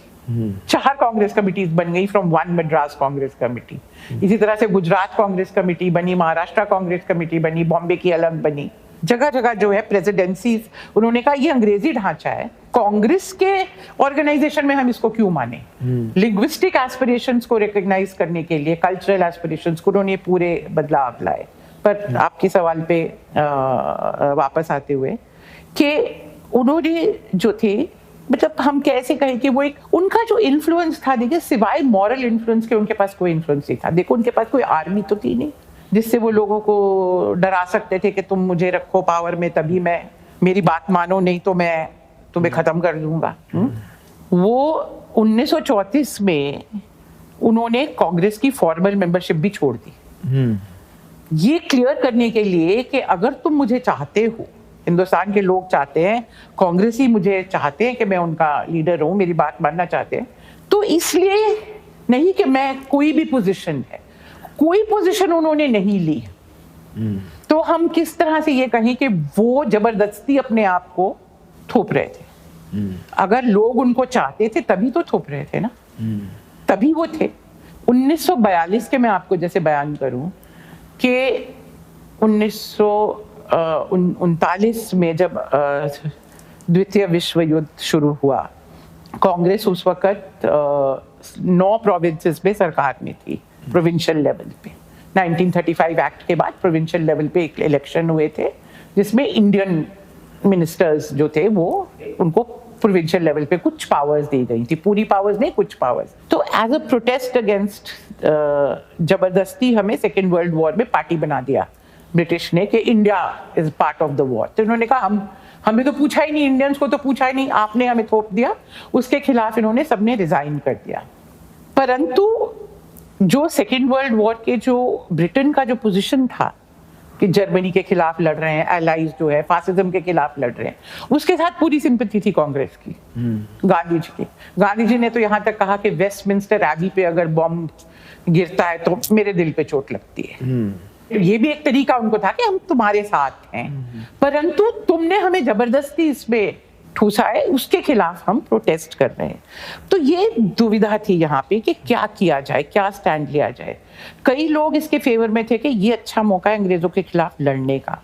4 कांग्रेस कमिटीज बन गई फ्रॉम 1 मद्रास कांग्रेस कमेटी। इसी तरह से गुजरात कांग्रेस कमेटी बनी, महाराष्ट्र कांग्रेस कमेटी बनी, बॉम्बे की अलग बनी। जगह जगह जो है प्रेसिडेंसीज, उन्होंने कहा ये अंग्रेजी ढांचा है, कांग्रेस के ऑर्गेनाइजेशन में हम इसको क्यों माने? लिंग्विस्टिक एस्पिरेशंस को रिकॉग्नाइज करने के लिए, कल्चरल एस्पिरेशंस को उन्होंने पूरे बदलाव लाए। पर आपके सवाल पे वापस आते हुए कि उन्होंने जो थे, मतलब हम कैसे कहें कि वो एक उनका जो इन्फ्लुएंस था, देखिए सिवाय मॉरल इन्फ्लुएंस के उनके पास कोई इन्फ्लुएंस नहीं था। देखो उनके पास कोई आर्मी तो थी नहीं जिससे वो लोगों को डरा सकते थे कि तुम मुझे रखो पावर में तभी मैं, मेरी बात मानो नहीं तो मैं तुम्हें खत्म कर दूंगा। वो 1934 में उन्होंने कांग्रेस की फॉर्मल मेंबरशिप भी छोड़ दी, ये क्लियर करने के लिए कि अगर तुम मुझे चाहते हो, हिंदुस्तान के लोग चाहते हैं, कांग्रेसी मुझे चाहते हैं कि मैं उनका लीडर हूं, मेरी बात मानना चाहते हैं, तो इसलिए नहीं कि मैं कोई भी पोजीशन है, कोई पोजीशन उन्होंने नहीं ली। तो हम किस तरह से ये कहें कि वो जबरदस्ती अपने आप को थोप रहे थे? अगर लोग उनको चाहते थे तभी तो थोप रहे थे ना, तभी वो थे। 1942 के मैं आपको जैसे बयान करूं कि 1939 में जब द्वितीय विश्व युद्ध शुरू हुआ, कांग्रेस उस वक्त 9 प्रोविंसेस में सरकार में थी, प्रोविंशियल लेवल पे। 1935 एक्ट के बाद प्रोविंशियल लेवल पे एक इलेक्शन हुए थे जिसमें इंडियन मिनिस्टर्स जो थे वो उनको प्रोविंशियल लेवल पे कुछ पावर्स दी गई थी, पूरी पावर्स नहीं, कुछ पावर्स। तो एज अ प्रोटेस्ट अगेंस्ट जबरदस्ती हमें सेकेंड वर्ल्ड वॉर में पार्टी बना दिया ब्रिटिश ने कि India is part of the war. तो उन्होंने कहा हमें तो पूछा ही नहीं, इंडियंस को तो पूछा ही नहीं, आपने हमें थोप दिया। उसके खिलाफ इन्होंने सबने रिजाइन कर दिया। परंतु जो सेकेंड वर्ल्ड वॉर के जो ब्रिटेन का जो पोजीशन था कि जर्मनी के खिलाफ लड़ रहे हैं, एलाइज जो है फासिज्म के खिलाफ लड़ रहे हैं, उसके साथ पूरी सिंपैथी थी कांग्रेस की, गांधी जी की। गांधी जी ने तो यहाँ तक कहा कि वेस्टमिंस्टर एबी पे अगर बॉम्ब गिरता है तो मेरे दिल पे चोट लगती है। ये भी एक तरीका उनको था कि हम तुम्हारे साथ हैं, परंतु तुमने हमें जबरदस्ती इसमें ठूसा है, उसके खिलाफ हम प्रोटेस्ट कर रहे हैं। तो ये दुविधा थी यहाँ पे कि क्या किया जाए, क्या स्टैंड लिया जाए। कई लोग इसके फेवर में थे कि ये अच्छा मौका है अंग्रेजों के खिलाफ लड़ने का।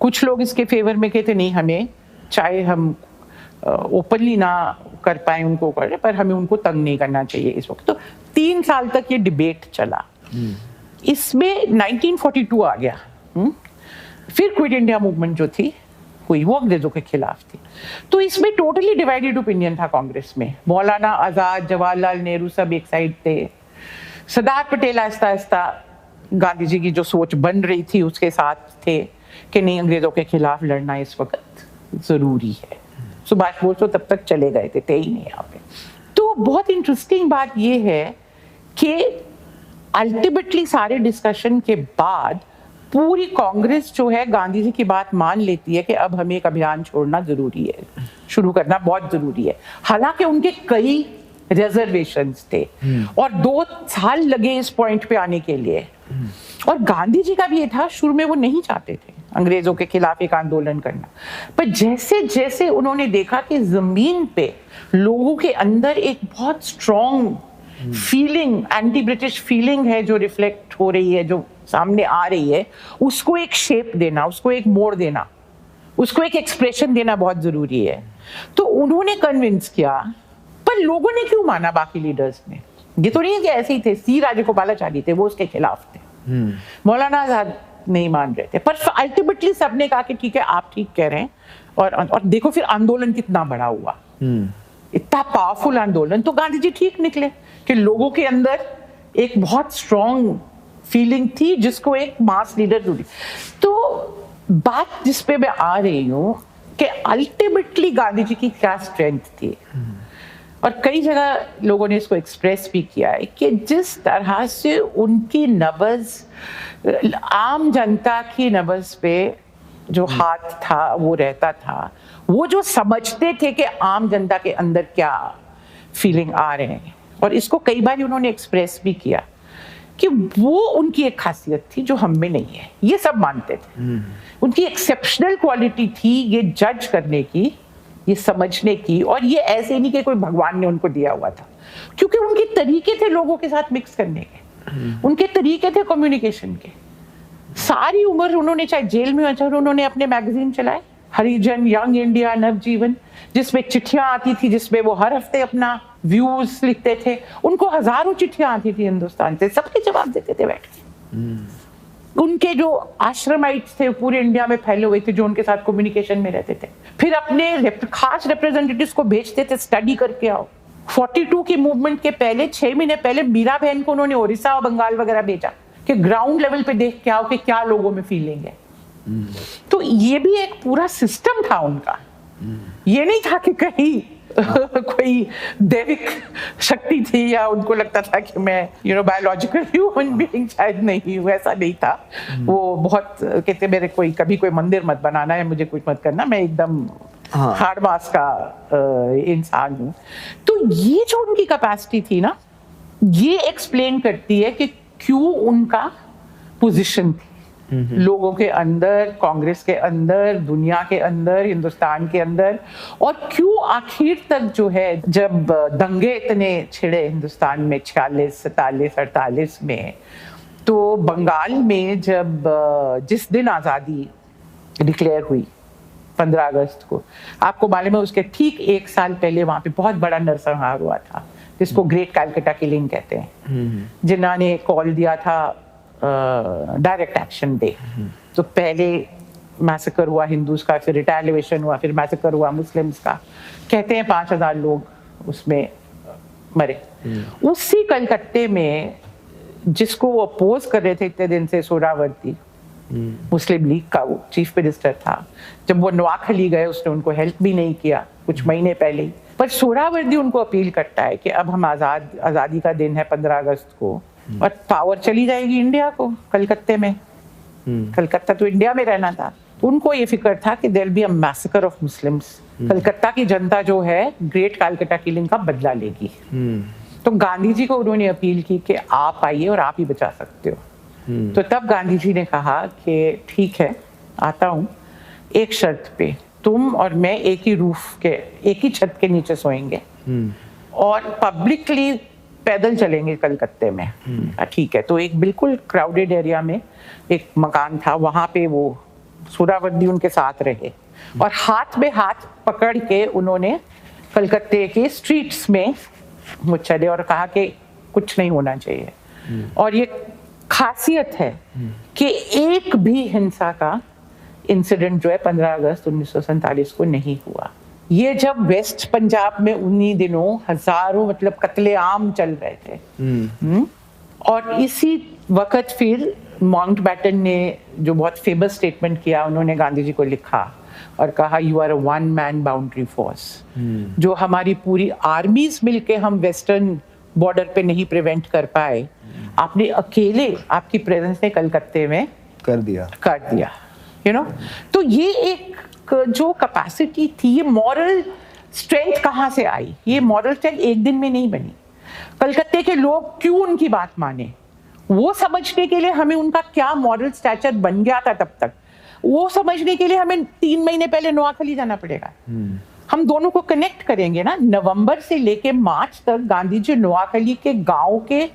कुछ लोग इसके फेवर में कहते नहीं, हमें चाहे हम ओपनली ना कर पाए उनको कर, पर हमें उनको तंग नहीं करना चाहिए इस वक्त। तो 3 साल तक ये डिबेट चला। इसमें 1942 आ गया। फिर क्विट इंडिया मूवमेंट जो थी हुई, वो अंग्रेजों के खिलाफ थी। तो इसमें टोटली डिवाइडेड ओपिनियन था कांग्रेस में। मौलाना आजाद, जवाहरलाल नेहरू सब एक साइड थे, सरदार पटेल आहिस्ता आहिस्ता गांधी जी की जो सोच बन रही थी उसके साथ थे कि नहीं, अंग्रेजों के खिलाफ लड़ना इस वक्त जरूरी है। सुभाष बोस तो तब तक चले गए थे ही नहीं यहाँ पे। तो बहुत इंटरेस्टिंग बात यह है कि अल्टीमेटली सारे डिस्कशन के बाद पूरी कांग्रेस जो है गांधी जी की बात मान लेती है कि अब हमें एक अभियान छोड़ना जरूरी है, शुरू करना बहुत जरूरी है। हालांकि उनके कई रिजर्वेशंस थे और 2 साल लगे इस पॉइंट पे आने के लिए। और गांधी जी का भी ये था, शुरू में वो नहीं चाहते थे अंग्रेजों के खिलाफ एक आंदोलन करना, पर जैसे जैसे उन्होंने देखा कि जमीन पे लोगों के अंदर एक बहुत strong feeling, anti British feeling है जो रिफ्लेक्ट हो रही है, जो सामने आ रही है, उसको एक शेप देना, उसको एक मोड़ देना, उसको एक एक्सप्रेशन देना बहुत जरूरी है। तो उन्होंने कन्विंस किया। पर लोगों ने क्यों माना? बाकी लीडर्स ने, ये तो नहीं है कि ऐसे ही थे। सी राजगोपालाचारी थे, वो उसके खिलाफ थे। मौलाना आजाद नहीं मान रहे थे, पर अल्टीमेटली सबने कहा कि ठीक है, आप ठीक कह रहे हैं। और देखो फिर आंदोलन कितना बड़ा हुआ, इतना पावरफुल आंदोलन। तो गांधी जी ठीक निकले कि लोगों के अंदर एक बहुत स्ट्रॉन्ग फीलिंग थी जिसको एक मास लीडर जरूरी। तो बात जिस पे मैं आ रही हूँ कि अल्टीमेटली गांधी जी की क्या स्ट्रेंथ थी, और कई जगह लोगों ने इसको एक्सप्रेस भी किया है कि जिस तरह से उनकी नब्ज, आम जनता की नब्ज पे जो हाथ था वो रहता था, वो जो समझते थे कि आम जनता के अंदर क्या फीलिंग आ रहे हैं। और इसको कई बार उन्होंने एक्सप्रेस भी किया कि वो उनकी एक खासियत थी जो हम में नहीं है, ये सब मानते थे। उनकी एक्सेप्शनल क्वालिटी थी ये जज करने की, ये समझने की। और ये ऐसे नहीं कि कोई भगवान ने उनको दिया हुआ था, क्योंकि उनके तरीके थे लोगों के साथ मिक्स करने के, उनके तरीके थे कम्युनिकेशन के। सारी उम्र उन्होंने, चाहे जेल में, चाहे उन्होंने अपने मैगजीन चलाए, हरिजन, यंग इंडिया, नवजीवन, जिसमें चिट्ठियां आती थी, जिसमें वो हर हफ्ते अपना व्यूज लिखते थे। उनको हजारों चिट्ठियां आती थी हिंदुस्तान से, सबके जवाब देते थे बैठ के। उनके जो आश्रमाइट्स थे पूरे इंडिया में फैले हुए थे, जो उनके साथ कम्युनिकेशन में रहते थे, फिर अपने खास रिप्रेजेंटेटिव्स को भेजते थे, स्टडी करके आओ। 42 की मूवमेंट के पहले 6 महीने पहले मीरा बहन को उन्होंने उड़ीसा और बंगाल वगैरह भेजा कि ग्राउंड लेवल पे देख के आओ कि क्या लोगों में फीलिंग है। तो ये भी एक पूरा सिस्टम था उनका। ये नहीं था कि कहीं कोई दैविक शक्ति थी या उनको लगता था कि मैं बायोलॉजिकल ह्यूमन बीइंग शायद नहीं हूँ, ऐसा नहीं था। वो बहुत कहते मेरे कभी कोई मंदिर मत बनाना है, मुझे कुछ मत करना, मैं एकदम हार्ड मास का इंसान हूँ। तो ये जो उनकी कैपेसिटी थी ना, ये एक्सप्लेन करती है कि क्यों उनका पोजीशन थी लोगों के अंदर, कांग्रेस के अंदर, दुनिया के अंदर, हिंदुस्तान के अंदर, और क्यों आखिर तक जो है जब दंगे इतने छिड़े हिंदुस्तान में 46, 47, 48 में, तो बंगाल में जब जिस दिन आज़ादी डिक्लेयर हुई 15 अगस्त को, आपको मालूम है उसके ठीक 1 साल पहले वहां पे बहुत बड़ा नरसंहार हुआ था, जिसको ग्रेट कैलकटा किलिंग कहते हैं, जिन्होंने कॉल दिया था डायरेक्ट एक्शन डे। तो पहले मैसेकर हुआ हिंदूज का, फिर रिटेलिएशन हुआ, फिर मैसेकर हुआ मुस्लिम्स का। कहते हैं 5000 लोग उसमें मरे। उसी कलकत्ते में जिसको वो अपोज कर रहे थे इतने दिन से, सोहरावर्दी, मुस्लिम लीग का वो चीफ मिनिस्टर था, जब वो नवाखली गए उसने उनको हेल्प भी नहीं किया कुछ महीने पहले ही। पर सोहरावर्दी उनको अपील करता है कि अब हम आज़ादी का दिन है 15 अगस्त को, और पावर चली जाएगी इंडिया को कलकत्ते में। कलकत्ता तो इंडिया में रहना था। उनको ये फिक्र था कि there be a massacre of Muslims, Calcutta की जनता जो है ग्रेट कैलकटा किलिंग का बदला लेगी। तो गांधी जी को उन्होंने अपील की कि आप आइए और आप ही बचा सकते हो। तो तब गांधी जी ने कहा कि ठीक है आता हूँ, एक शर्त पे, तुम और मैं एक ही रूफ के, एक ही छत के नीचे सोएंगे और पब्लिकली पैदल चलेंगे कलकत्ते में। ठीक है। तो एक बिल्कुल क्राउडेड एरिया में एक मकान था, वहां पे वो सोहरावर्दी उनके साथ रहे और हाथ में हाथ पकड़ के उन्होंने कलकत्ते के स्ट्रीट्स में वो चले और कहा कि कुछ नहीं होना चाहिए। और ये खासियत है कि एक भी हिंसा का इंसिडेंट जो है 15 अगस्त 1947 को नहीं हुआ। ये जब वेस्ट पंजाब में उन्हीं दिनों हजारों मतलब कत्लेआम चल रहे थे। और इसी वक्त फिर माउंटबैटन ने जो बहुत फेमस स्टेटमेंट किया, उन्होंने गांधी जी को लिखा और कहा you are a one man boundary force. जो हमारी पूरी आर्मीज मिलके हम वेस्टर्न बॉर्डर पे नहीं प्रिवेंट कर पाए, आपने अकेले, आपकी प्रेजेंस ने कलकत्ते में कर दिया तो ये एक जो कैपेसिटी थी, ये मॉरल स्ट्रेंथ कहाँ से आई? ये मॉरल स्ट्रेंथ एक दिन में नहीं बनी। कलकत्ते के लोग क्यों उनकी बात माने, वो समझने के लिए हमें उनका क्या मॉरल स्टैचर बन गया था तब तक, वो समझने के लिए हमें 3 महीने पहले नोआखली जाना पड़ेगा। हम दोनों को कनेक्ट करेंगे ना। नवंबर से लेके मार्च तक गांधी जी नोआखली के गांव के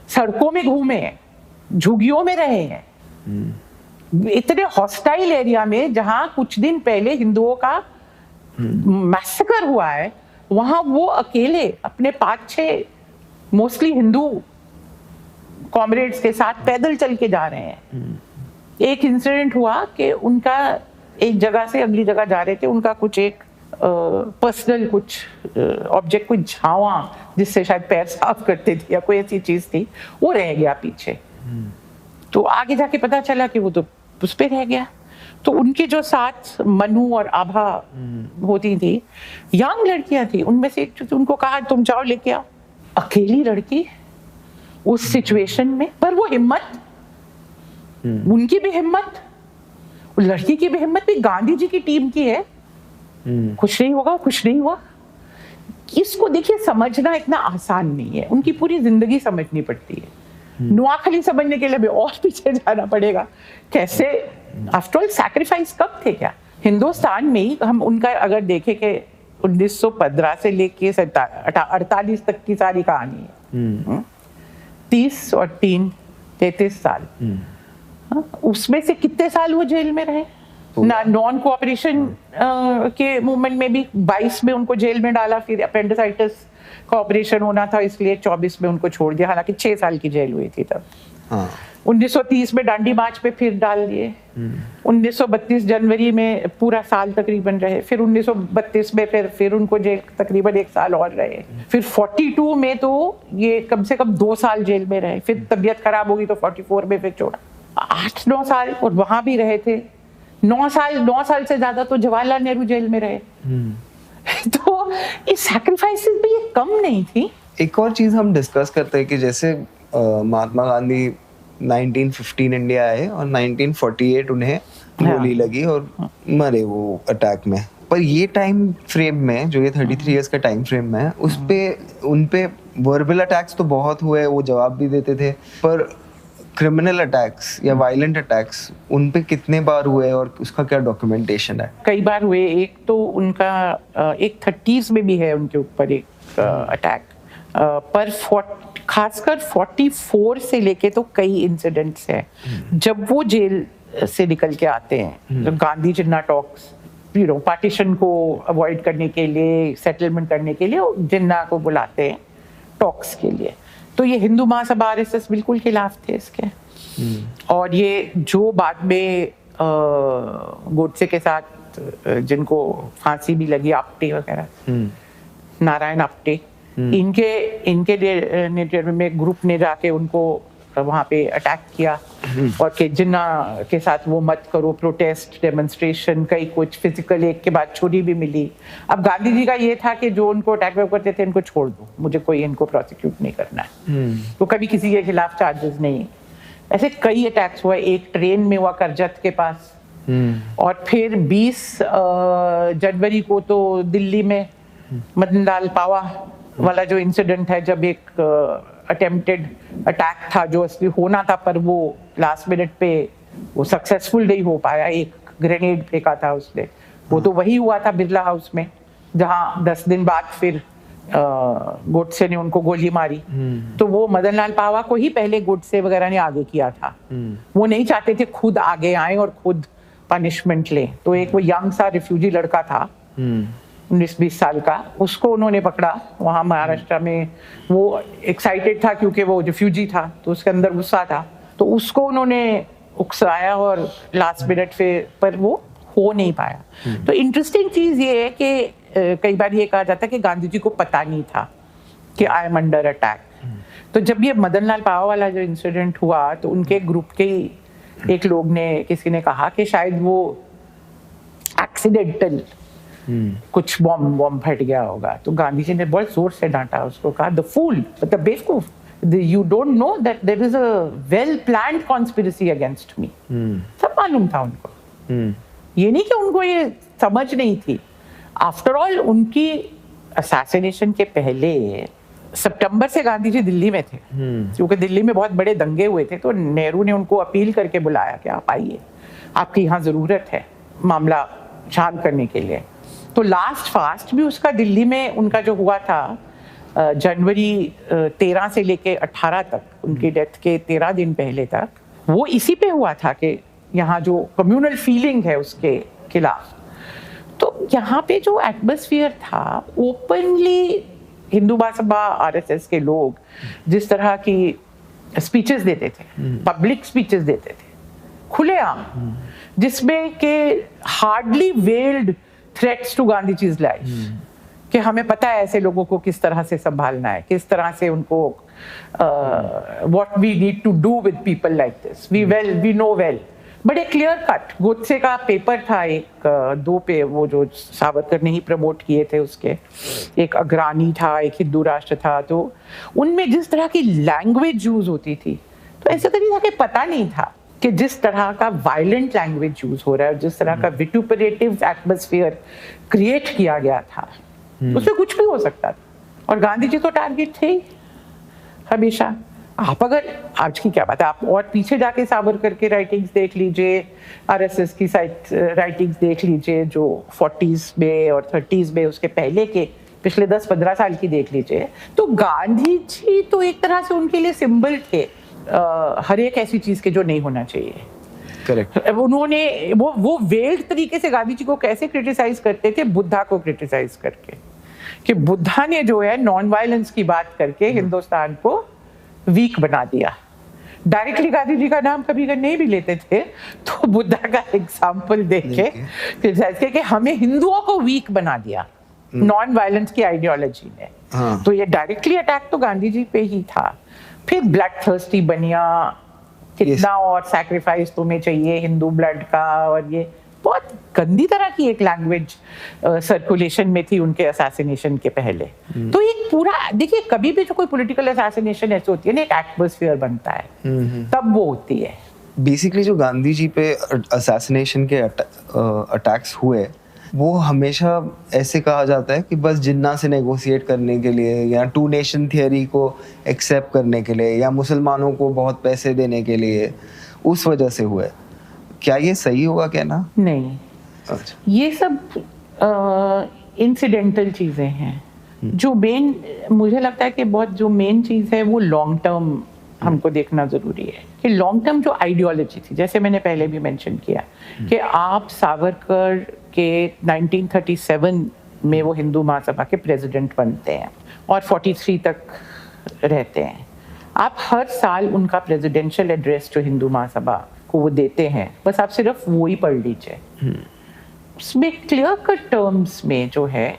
सड़कों में घूमे हैं, झुग्गियों में रहे हैं, इतने हॉस्टाइल एरिया में जहां कुछ दिन पहले हिंदुओं का मैसेकर हुआ है, वहां वो अकेले अपने 5-6 मोस्टली हिंदू कॉमरेड्स के साथ पैदल चल के जा रहे हैं। एक इंसिडेंट हुआ कि उनका एक जगह से अगली जगह जा रहे थे, उनका कुछ एक पर्सनल कुछ ऑब्जेक्ट, कुछ झावा जिससे शायद पैर साफ करते थे या कोई ऐसी चीज थी, वो रह गया पीछे। तो आगे जाके पता चला कि वो तो उस पे रह गया। तो उनके जो साथ मनु और आभा होती थी, यंग लड़कियां थी, उनमें से एक उनको कहा तुम जाओ लेके आओ। अकेली लड़की उस सिचुएशन में, पर वो हिम्मत, उनकी भी हिम्मत, लड़की की भी हिम्मत भी गांधी जी की टीम की है। कुछ नहीं होगा, कुछ नहीं हुआ। इसको देखिए, समझना इतना आसान नहीं है, उनकी पूरी जिंदगी समझनी पड़ती है। नोआखली समझने के लिए भी और पीछे जाना पड़ेगा। कैसे, आफ्टर ऑल सैक्रिफाइस कब थे क्या हिंदुस्तान में ही? हम उनका अगर देखें कि 1915 से लेके 48 तक की सारी कहानी है, 30 और 3 33 साल। उसमें से कितने साल वो जेल में रहे? ना नॉन कोऑपरेशन के मूवमेंट में भी 22 में उनको जेल में डाला, फिर अपेंडिसाइटिस का ऑपरेशन होना था इसलिए 24 में उनको छोड़ दिया, हालांकि 6 साल की जेल हुई थी तब। हाँ 1930 में दांडी मार्च पे फिर डाल दिए, 1932 जनवरी में पूरा साल तकरीबन रहे, फिर 1932 में फिर उनको जेल तकरीबन 1 साल और रहे, फिर 42 में तो ये कम से कम 2 साल जेल में रहे, फिर तबीयत खराब होगी तो 44 में फिर छोड़ा, 8-9 साल और वहां भी रहे थे। 9 साल से ज्यादा तो जवाहरलाल नेहरू जेल में रहे। तो ये सैक्रिफाइसेस भी ये कम नहीं थी। एक और चीज हम डिस्कस करते हैं कि जैसे महात्मा गांधी 1915 इंडिया आए और 1948 उन्हें गोली लगी और मरे वो अटैक में। पर ये टाइम फ्रेम में जो ये 33 इयर्स का टाइम फ्रेम में है, उस पे उन पे वर्बल अटैक्स तो बहुत हुए, वो जवाब भी देते थे, पर क्रिमिनल अटैक्स या वायलेंट अटैक्स उन पे कितने बार हुए और उसका क्या डॉक्यूमेंटेशन है? कई बार हुए। एक तो उनका एक 30s में भी है उनके ऊपर एक अटैक, पर खासकर 44 से लेके तो कई इंसिडेंट्स हैं जब वो जेल से निकल के आते हैं, जब गांधी जिन्ना टॉक्स पार्टीशन को अवॉइड करने के लिए, सेटलमेंट करने के लिए जिन्ना को बुलाते हैं टॉक्स के लिए। तो ये हिंदू महासभा आरएसएस बिल्कुल खिलाफ थे इसके। और ये जो बाद में गोडसे के साथ जिनको फांसी भी लगी, आप्टे वगैरह, नारायण आप्टे, इनके नेतृत्व में ग्रुप ने जाके उनको वहां पे अटैक किया और कि जिन्ना के साथ वो मत करो, प्रोटेस्ट, डेमोन्स्ट्रेशन, कई कुछ फिजिकल, एक के बाद छुरी भी मिली। अब गांधी जी का ये था कि जो उनको अटैक करते थे इनको छोड़ दो, मुझे कोई इनको प्रोसिक्यूट नहीं करना है। तो कभी किसी के खिलाफ चार्जेस नहीं। ऐसे कई अटैक्स हुए, एक ट्रेन में हुआ करजत के पास, और फिर 20 जनवरी को तो दिल्ली में मदन लाल पावा वाला जो इंसिडेंट है, जब एक अटेम्प्टेड अटैक था जो असली होना था, पर वो लास्ट मिनट पे वो सक्सेसफुल नहीं हो पाया, एक ग्रेनेड फेंका था उसने, वो तो वही हुआ था बिरला हाउस में, जहां 10 दिन बाद फिर गोडसे ने उनको गोली मारी। तो वो मदन लाल पावा को ही पहले गोडसे वगैरह ने आगे किया था, वो नहीं चाहते थे खुद आगे आए और खुद पनिशमेंट ले। तो एक वो यंग सा रिफ्यूजी लड़का था 19-20 साल का, उसको उन्होंने पकड़ा वहाँ महाराष्ट्र में। वो एक्साइटेड था क्योंकि वो रिफ्यूजी था, तो उसके अंदर गुस्सा था, तो उसको उन्होंने उकसाया और लास्ट मिनट पर वो हो नहीं पाया। तो इंटरेस्टिंग चीज़ ये है कि कई बार ये कहा जाता है कि गांधी जी को पता नहीं था कि आई एम अंडर अटैक। तो जब ये मदन लाल पावा वाला जो इंसिडेंट हुआ, तो उनके ग्रुप के एक लोग ने, किसी ने कहा कि शायद वो एक्सीडेंटल कुछ बॉम्ब फट गया होगा। तो गांधी जी ने बहुत जोर से डांटा उसको, कहा द फूल, द बेवकूफ, you don't know that there is a well planned conspiracy against me. सब मालूम था उनको, ये नहीं कि उनको ये समझ नहीं थी। आफ्टर ऑल उनकी असैसिनेशन के पहले सितंबर से गांधी जी दिल्ली में थे, क्योंकि दिल्ली में बहुत बड़े दंगे हुए थे। तो नेहरू ने उनको अपील करके बुलाया कि आप आइए, आपकी यहाँ जरूरत है मामला शांत करने के लिए। तो लास्ट फास्ट भी उसका दिल्ली में उनका जो हुआ था जनवरी 13 से लेके 18 तक, उनकी डेथ के 13 दिन पहले तक, वो इसी पे हुआ था कि यहाँ जो कम्युनल फीलिंग है उसके खिलाफ। तो यहाँ पे जो एटमॉस्फेयर था, ओपनली हिंदू महासभा आरएसएस के लोग जिस तरह की स्पीचेस देते थे, पब्लिक स्पीचेस देते थे खुलेआम, जिसमें के hardly veiled threats to Gandhi जी's लाइफ, कि हमें पता है ऐसे लोगों को किस तरह से संभालना है, किस तरह से उनको what we need to do with people like this, we know well. बड़े क्लियर कट। गोडसे का पेपर था एक 2 पे, वो जो सावरकर ने ही प्रमोट किए थे उसके, एक अग्रणी था, एक हिंदू राष्ट्र था। तो उनमें जिस तरह की लैंग्वेज यूज होती थी, तो ऐसे कभी था कि पता नहीं था कि जिस तरह का वायलेंट लैंग्वेज यूज हो रहा है, जिस तरह का विटुपरेटिव एटमॉस्फेयर क्रिएट किया गया था, उसमें कुछ भी हो सकता था। और गांधी जी तो टारगेट थे ही हमेशा। आप अगर आज की क्या बात है, आप और पीछे जाके सावरकर के राइटिंग्स देख लीजिए, आरएसएस की राइटिंग्स देख लीजिए जो 40s में और 30s में, उसके पहले के पिछले 10-15 साल की देख लीजिए, तो गांधी जी तो एक तरह से उनके लिए सिंबल थे हर एक ऐसी चीज के जो नहीं होना चाहिए। करेक्ट। उन्होंने वो वेल्ड तरीके से गांधी जी को कैसे क्रिटिसाइज करते थे, बुद्धा को क्रिटिसाइज करके, कि बुद्धा ने जो है नॉन वायलेंस की बात करके हिंदुस्तान को वीक बना दिया। डायरेक्टली गांधी जी का नाम कभी अगर नहीं भी लेते थे तो बुद्धा का एग्जाम्पल देख के कि हमें हिंदुओं को वीक बना दिया नॉन वायलेंस की आइडियोलॉजी ने। हाँ। तो ये डायरेक्टली अटैक तो गांधी जी पे ही था। फिर ब्लड थर्स्टी बनिया, कितना और सैक्रिफाइस तुम्हें चाहिए हिंदू ब्लड का, और ये बहुत गंदी तरह की एक लैंग्वेज सर्कुलेशन में थी उनके असैसिनेशन के पहले। तो एक पूरा देखिए, कभी भी जो कोई पॉलिटिकल असैसिनेशन ऐसे होती है ना, एक एटमॉस्फेयर बनता है, तब वो होती है। बेसिकली जो गांधी जी पे असैसिनेशन के अटैक्स हुए, वो हमेशा ऐसे कहा जाता है कि बस जिन्ना से नेगोशिएट करने के लिए, या टू नेशन थियरी को एक्सेप्ट करने के लिए, या मुसलमानों को बहुत पैसे देने के लिए, उस वजह से हुए। क्या ये सही होगा कहना? नहीं। अच्छा। ये सब इंसिडेंटल चीजें हैं। जो मेन, मुझे लगता है कि बहुत जो मेन चीज है वो लॉन्ग टर्म हमको देखना जरूरी है, कि लॉन्ग टर्म जो आइडियोलॉजी थी, जैसे मैंने पहले भी मेंशन किया कि आप सावरकर के 1937 में वो हिंदू महासभा के प्रेसिडेंट बनते हैं और 43 तक रहते हैं। आप हर साल उनका प्रेसिडेंशियल एड्रेस जो हिंदू महासभा को वो देते हैं, बस आप सिर्फ वो ही पढ़ लीजिए। उसमें क्लियर कट टर्म्स में जो है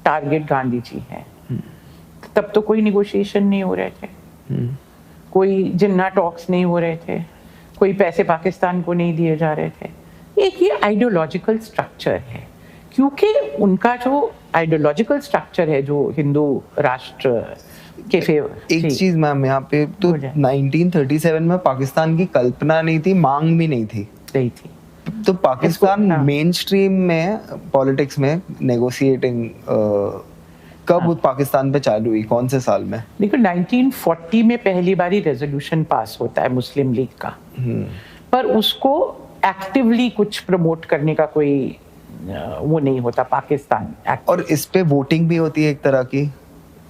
टारगेट गांधी जी है। तब तो कोई निगोशिएशन नहीं हो रहे थे, कोई जिन्ना टॉक्स नहीं हो रहे थे, कोई पैसे पाकिस्तान को नहीं दिए जा रहे थे। एक ये आइडियोलॉजिकल स्ट्रक्चर है, क्योंकि उनका जो आइडियोलॉजिकल स्ट्रक्चर है जो हिंदू राष्ट्र के फेवर। एक चीज मैम यहाँ पे तो 1937 में पाकिस्तान की कल्पना नहीं थी, मांग भी नहीं थी। नहीं थी। तो पाकिस्तान मेन स्ट्रीम में पॉलिटिक्स में नेगोशिएटिंग कब पाकिस्तान पे चालू हुई, कौन से साल में? देखो 1940 में पहली बारी रेजोल्यूशन पास होता है मुस्लिम लीग का, पर उसको एक्टिवली कुछ प्रमोट करने का कोई वो नहीं होता पाकिस्तान। और इस पे वोटिंग भी होती है एक तरह की,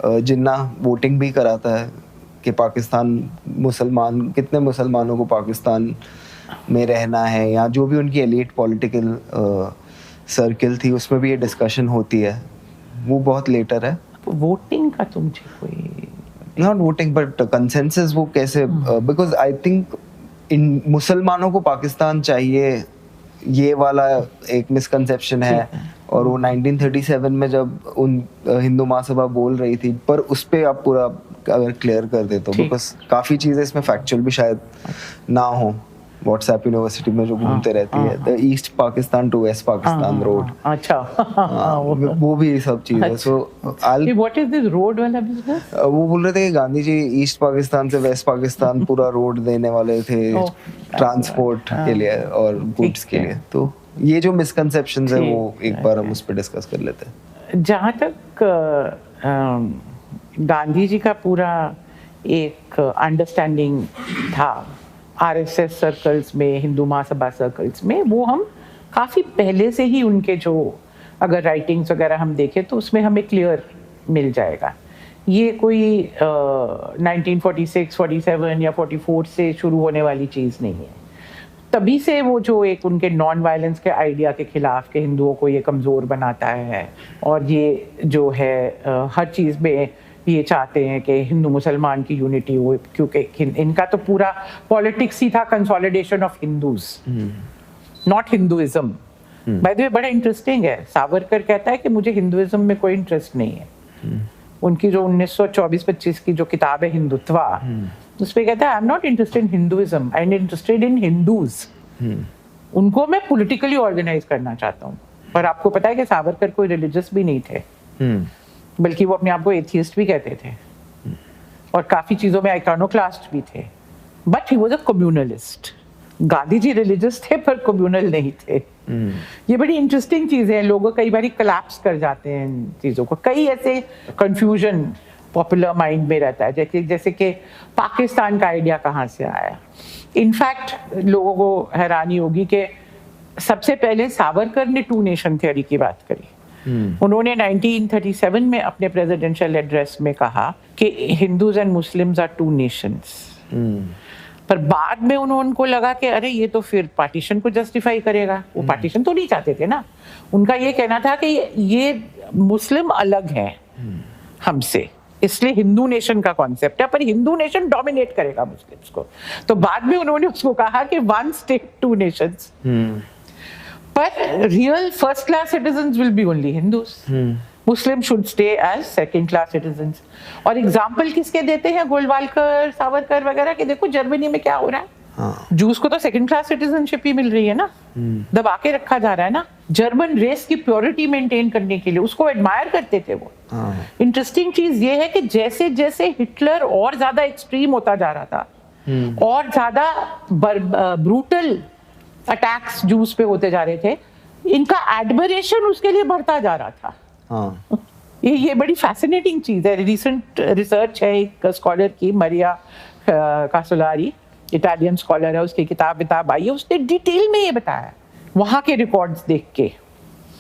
जिन्ना वोटिंग भी कराता है कि पाकिस्तान मुसलमान, कितने मुसलमानों को पाकिस्तान में रहना है, या जो भी उनकी एलीट पॉलिटिकल सर्किल थी उसमें भी ये डिस्कशन होती है। वो बहुत लेटर है। वोटिंग का तो मुझे कोई नॉट वोटिंग बट कंसेंसस, वो कैसे, बिकॉज आई थिंक इन मुसलमानों को पाकिस्तान चाहिए, ये वाला एक मिसकंसेप्शन है। और वो 1937 में जब उन हिंदू महासभा बोल रही थी, पर उस पे आप पूरा अगर क्लियर कर दे तो, बिकॉज काफी चीजें इसमें फैक्चुअल भी शायद ना हो। व्हाट्सएप यूनिवर्सिटी में जो घूमते रहती है, the East Pakistan to West Pakistan road. अच्छा। वो भी सब चीज है। So what is this road वाला बिजनेस? वो बोल रहे थे कि गांधी जी ईस्ट पाकिस्तान से वेस्ट पाकिस्तान पूरा रोड देने वाले थे ट्रांसपोर्ट के लिए और गुड्स के लिए। तो ये जो मिसकंसेप्शंस है वो एक बार हम उस पर डिस्कस कर लेते हैं। जहाँ तक गांधी जी का पूरा एक अंडरस्टैंडिंग था आरएसएस सर्कल्स में, हिंदू महासभा सर्कल्स में, वो हम काफ़ी पहले से ही उनके जो अगर राइटिंग्स वगैरह हम देखें तो उसमें हमें क्लियर मिल जाएगा। ये कोई 1946, 47 या 44 से शुरू होने वाली चीज़ नहीं है। तभी से वो जो एक उनके नॉन वायलेंस के आइडिया के खिलाफ के हिंदुओं को ये कमज़ोर बनाता है, और ये जो है हर चीज़ में ये चाहते हैं कि हिंदू मुसलमान की यूनिटी हो, क्योंकि इनका तो पूरा पॉलिटिक्स ही था consolidation of Hindus, not Hinduism. By the way बड़ा इंटरेस्टिंग है, सावरकर कहता है कि मुझे हिंदुइज्म में कोई इंटरेस्ट नहीं है। उनकी जो 1924-25 की जो किताब है हिंदुत्वा, उसमें कहता है I am not interested in Hinduism, I am interested in Hindus. उनको मैं पॉलिटिकली ऑर्गेनाइज करना चाहता हूँ। पर आपको पता है कि सावरकर कोई रिलीजियस भी नहीं थे, बल्कि वो अपने आप को एथियस्ट भी कहते थे और काफी चीजों में आइकॉनोक्लास्ट भी थे। But he was a communalist. Gandhi ji religious थे पर कम्युनल नहीं थे। ये बड़ी इंटरेस्टिंग चीजें हैं, लोगों कई बार कोलैप्स कर जाते हैं इन चीजों को। कई ऐसे कंफ्यूजन पॉपुलर माइंड में रहता है, जैसे कि पाकिस्तान का आइडिया कहाँ से आया। इनफैक्ट लोगों को हैरानी होगी कि सबसे पहले सावरकर ने टू नेशन थ्योरी की बात करी। उन्होंने 1937 में अपने प्रेसिडेंशियल एड्रेस में कहा कि Hindus and Muslims are two nations. पर बाद में उनको लगा कि अरे ये तो फिर पार्टीशन को जस्टिफाई करेगा। वो पार्टीशन तो नहीं चाहते थे ना, उनका ये कहना था कि ये मुस्लिम अलग है हमसे, इसलिए हिंदू नेशन का कॉन्सेप्ट है, पर हिंदू नेशन डोमिनेट करेगा मुस्लिम्स को। तो बाद में उन्होंने उसको कहा कि वन स्टेट टू नेशंस, पर real first class citizens will be only Hindus, Muslim should stay as second class citizens. और एग्जाम्पल किसके देते हैं, गोलवालकर, सावरकर वगैरह के, देखो जर्मनी में क्या हो रहा है, जूस को तो सेकंड क्लास सिटीजनशिप ही मिल रही है ना, दबा के रखा जा रहा है ना। जर्मन रेस की प्योरिटी मेंटेन करने के लिए उसको एडमायर करते थे वो। इंटरेस्टिंग चीज ये है कि जैसे जैसे हिटलर और ज्यादा एक्सट्रीम होता जा रहा था और ज्यादा ब्रूटल अटैक्स जूस पे होते जा रहे थे, इनका एडमिरेशन उसके लिए बढ़ता जा रहा था। ये बड़ी फैसिनेटिंग चीज है। रिसेंट रिसर्च है एक स्कॉलर की, मरिया कासोलारी, इटालियन स्कॉलर है, उसकी किताब आई है, उसने डिटेल में ये बताया वहां के रिकॉर्ड्स देख के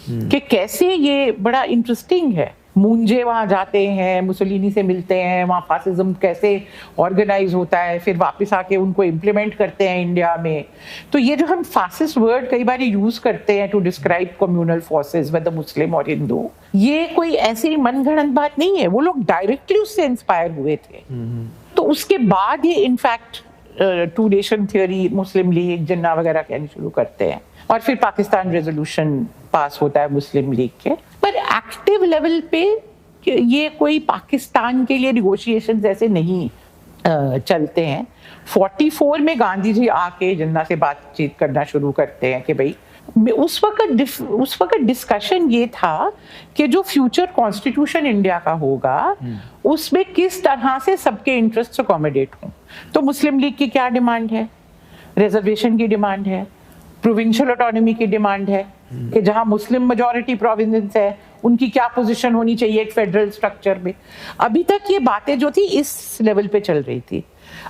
कि कैसे ये बड़ा इंटरेस्टिंग है। मूंजे वहां जाते हैं, मुसोलिनी से मिलते हैं, वहां फासिज्म कैसे ऑर्गेनाइज होता है, फिर वापस आके उनको इम्प्लीमेंट करते हैं इंडिया में। तो ये जो हम फासिस्ट वर्ड कई बार यूज करते हैं to describe communal forces whether Muslim और हिंदू, ये कोई ऐसी मनगढ़ंत बात नहीं है, वो लोग डायरेक्टली उससे इंस्पायर हुए थे। तो उसके बाद ये in fact two nation theory, Muslim League, Jinnah वगैरह कहने शुरू करते हैं, और फिर पाकिस्तान रेजोल्यूशन पास होता है मुस्लिम लीग के। पर एक्टिव लेवल पे ये कोई पाकिस्तान के लिए निगोशिएशंस ऐसे नहीं चलते हैं। 44 में गांधी जी आके जिन्ना से बातचीत करना शुरू करते हैं कि भाई, उस वक्त डिस्कशन ये था कि जो फ्यूचर कॉन्स्टिट्यूशन इंडिया का होगा उसमें किस तरह से सबके इंटरेस्ट अकोमोडेट हों। तो मुस्लिम लीग की क्या डिमांड है, रिजर्वेशन की डिमांड है, प्रोविंशियल ऑटोनॉमी की डिमांड है कि जहां मुस्लिम मेजॉरिटी प्रोविंस है उनकी क्या पोजीशन होनी चाहिए एक फेडरल स्ट्रक्चर में। अभी तक ये बातें जो थी इस लेवल पे चल रही थी।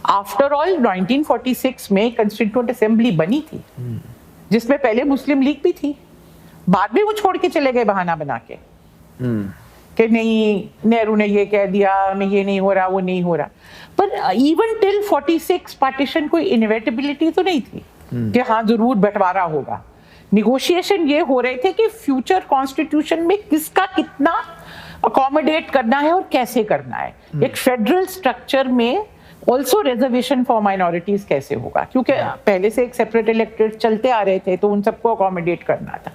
आफ्टर ऑल 1946 में कंस्टिट्यूएंट असेंबली बनी थी जिसमें पहले मुस्लिम लीग भी थी, बाद में वो छोड़ के चले गए बहाना बना के कि नहीं, नेहरू ने ये कह दिया, मैं ये नहीं हो रहा, वो नहीं हो रहा। पर इवन टिल 46 पार्टीशन कोई इनविटेबिलिटी तो नहीं थी कि हाँ जरूर बंटवारा होगा। निगोशिएशन ये हो रहे थे कि फ्यूचर कॉन्स्टिट्यूशन में किसका कितना अकोमोडेट करना है और कैसे करना है। एक फेडरल स्ट्रक्चर में ऑल्सो रिजर्वेशन फॉर माइनॉरिटीज कैसे होगा, क्योंकि पहले से एक सेपरेट इलेक्टेड चलते आ रहे थे तो उन सबको अकोमोडेट करना था।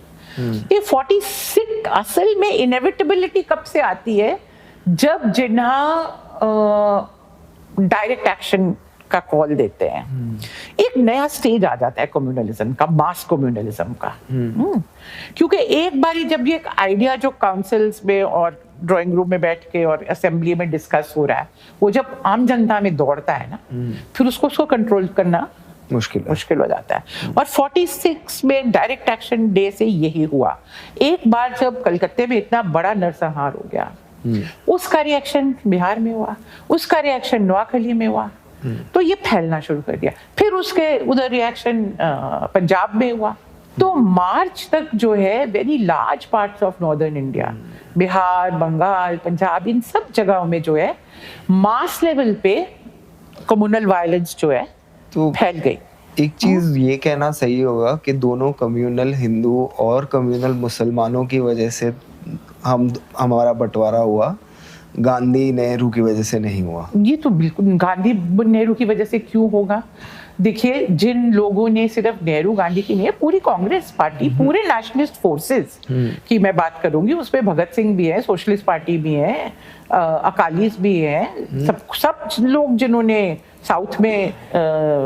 ये 46 असल में इनएविटेबिलिटी कब से आती है, जब जिन्हा डायरेक्ट एक्शन का कॉल देते हैं, एक नया स्टेज आ जाता है कम्युनलिज्म का, मास कम्युनलिज्म का। क्योंकि एक बारी जब ये आइडिया जो काउंसिल्स में और ड्राइंग रूम में बैठ के और असेंबली में डिस्कस हो रहा है, वो जब आम जनता में दौड़ता है ना, फिर उसको कंट्रोल करना मुश्किल हो जाता है। और 46 में डायरेक्ट एक्शन डे से यही हुआ। एक बार जब कलकत्ते में इतना बड़ा नरसंहार हो गया, उसका रिएक्शन बिहार में हुआ, उसका रिएक्शन नोआखली में हुआ, तो ये फैलना शुरू कर दिया। फिर उसके उधर रिएक्शन पंजाब में हुआ। तो मार्च तक जो है very large parts of northern India, Bihar, Bengal, Punjab, इन सब जगहों में जो है मास लेवल पे कम्युनल वायलेंस जो है तो फैल गई। एक चीज ये कहना सही होगा कि दोनों कम्युनल हिंदू और कम्युनल मुसलमानों की वजह से हमारा बंटवारा हुआ, गांधी नेहरू की वजह से नहीं हुआ। ये तो बिल्कुल गांधी नेहरू की वजह से क्यों होगा? देखिए, जिन लोगों ने, सिर्फ नेहरू गांधी की नहीं है, पूरी कांग्रेस पार्टी, पूरे नेशनलिस्ट फोर्सेस की मैं बात करूंगी, उसमें भगत सिंह भी है, सोशलिस्ट पार्टी भी है, अकालीस भी है, सब लोग जिन्होंने साउथ में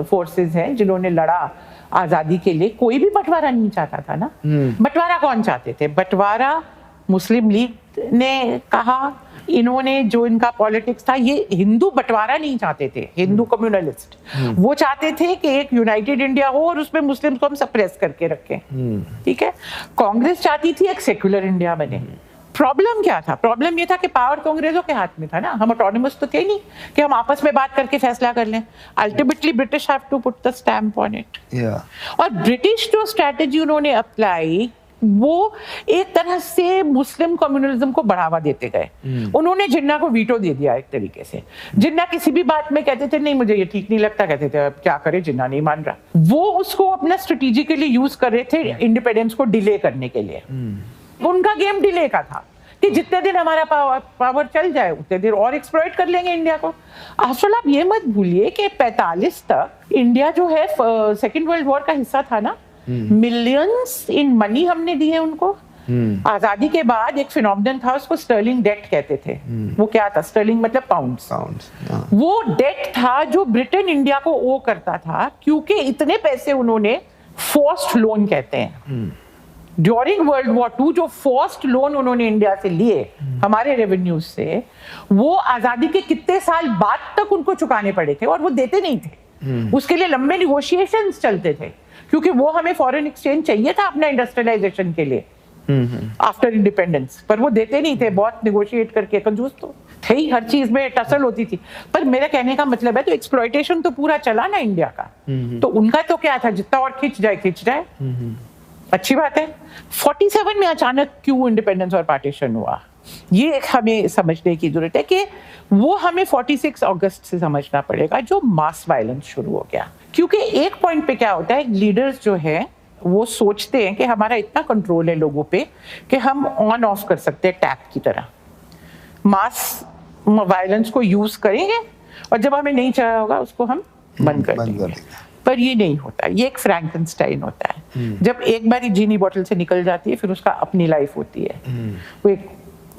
फोर्सेस हैं जिन्होंने लड़ा आजादी के लिए, कोई भी बंटवारा नहीं चाहता था ना। बंटवारा कौन चाहते थे? बंटवारा मुस्लिम लीग ने कहा, इन्होंने जो इनका पॉलिटिक्स था, ये हिंदू बंटवारा नहीं चाहते थे, हिंदू कम्युनलिस्ट। वो चाहते थे कि एक यूनाइटेड इंडिया हो और उसमें मुस्लिम्स को हम सप्रेस करके रखें। ठीक है। कांग्रेस चाहती थी एक सेक्युलर इंडिया बने। प्रॉब्लम क्या था? प्रॉब्लम ये था कि पावर कांग्रेसों के हाथ में था ना, हम ऑटोनमस तो थे नहीं कि हम आपस में बात करके फैसला कर लें। Ultimately British have to put the stamp on it. और ब्रिटिश जो स्ट्रेटेजी उन्होंने अप्लाई वो एक तरह से मुस्लिम कम्युनलिज्म को बढ़ावा देते गए। उन्होंने जिन्ना को वीटो दे दिया एक तरीके से। जिन्ना किसी भी बात में कहते थे नहीं मुझे ये ठीक नहीं लगता, कहते थे अब क्या करे, जिन्ना नहीं मान रहा। वो उसको अपना स्ट्रेटेजिकली यूज कर रहे थे इंडिपेंडेंस को डिले करने के लिए। उनका गेम डिले का था कि जितने दिन हमारा पावर चल जाए उतने दिन और एक्सप्लॉइट कर लेंगे इंडिया को। आफ्टर आप ये मत भूलिए कि 45 तक इंडिया जो है सेकेंड वर्ल्ड वॉर का हिस्सा था ना, मिलियंस इन मनी हमने दिए उनको। आजादी के बाद एक फिनोमिनन था, उसको स्टर्लिंग डेट कहते थे। वो क्या था? स्टर्लिंग मतलब पाउंड्स। वो डेट था जो ब्रिटेन इंडिया को ओ करता था, क्योंकि इतने पैसे उन्होंने फोर्स्ड लोन कहते हैं ड्यूरिंग वर्ल्ड वॉर 2, जो फोर्स्ड लोन उन्होंने इंडिया से लिए हमारे रेवेन्यूज से, वो आजादी के कितने साल बाद तक उनको चुकाने पड़े थे और वो देते नहीं थे। उसके लिए लंबे निगोशिएशंस चलते थे, क्योंकि वो हमें फॉरेन एक्सचेंज चाहिए था अपना इंडस्ट्रियलाइजेशन के लिए आफ्टर इंडिपेंडेंस, पर वो देते नहीं थे। बहुत निगोशिएट करके, कंजूस तो थे ही, हर चीज में टसल होती थी। पर मेरा कहने का मतलब है, तो एक्सप्लॉयटेशन तो पूरा चला ना इंडिया का, तो उनका तो क्या था, जितना और खिंच जाए। अच्छी बात है। 47 में अचानक क्यों इंडिपेंडेंस और पार्टीशन हुआ, ये हमें समझने की जरूरत है कि वो हमें 46 अगस्त से समझना पड़ेगा, जो मास वायलेंस शुरू हो गया। क्योंकि एक पॉइंट पे क्या होता है, लीडर्स जो है वो सोचते हैं कि हमारा इतना कंट्रोल है लोगों पे कि हम ऑन ऑफ कर सकते हैं टैप की तरह, मास वायलेंस को यूज करेंगे और जब हमें नहीं चाहिए होगा उसको हम बंद कर देंगे। पर ये नहीं होता, ये एक फ्रैंकेनस्टाइन होता है। जब एक बार जीनी बोतल से निकल जाती है फिर उसका अपनी लाइफ होती है, वो एक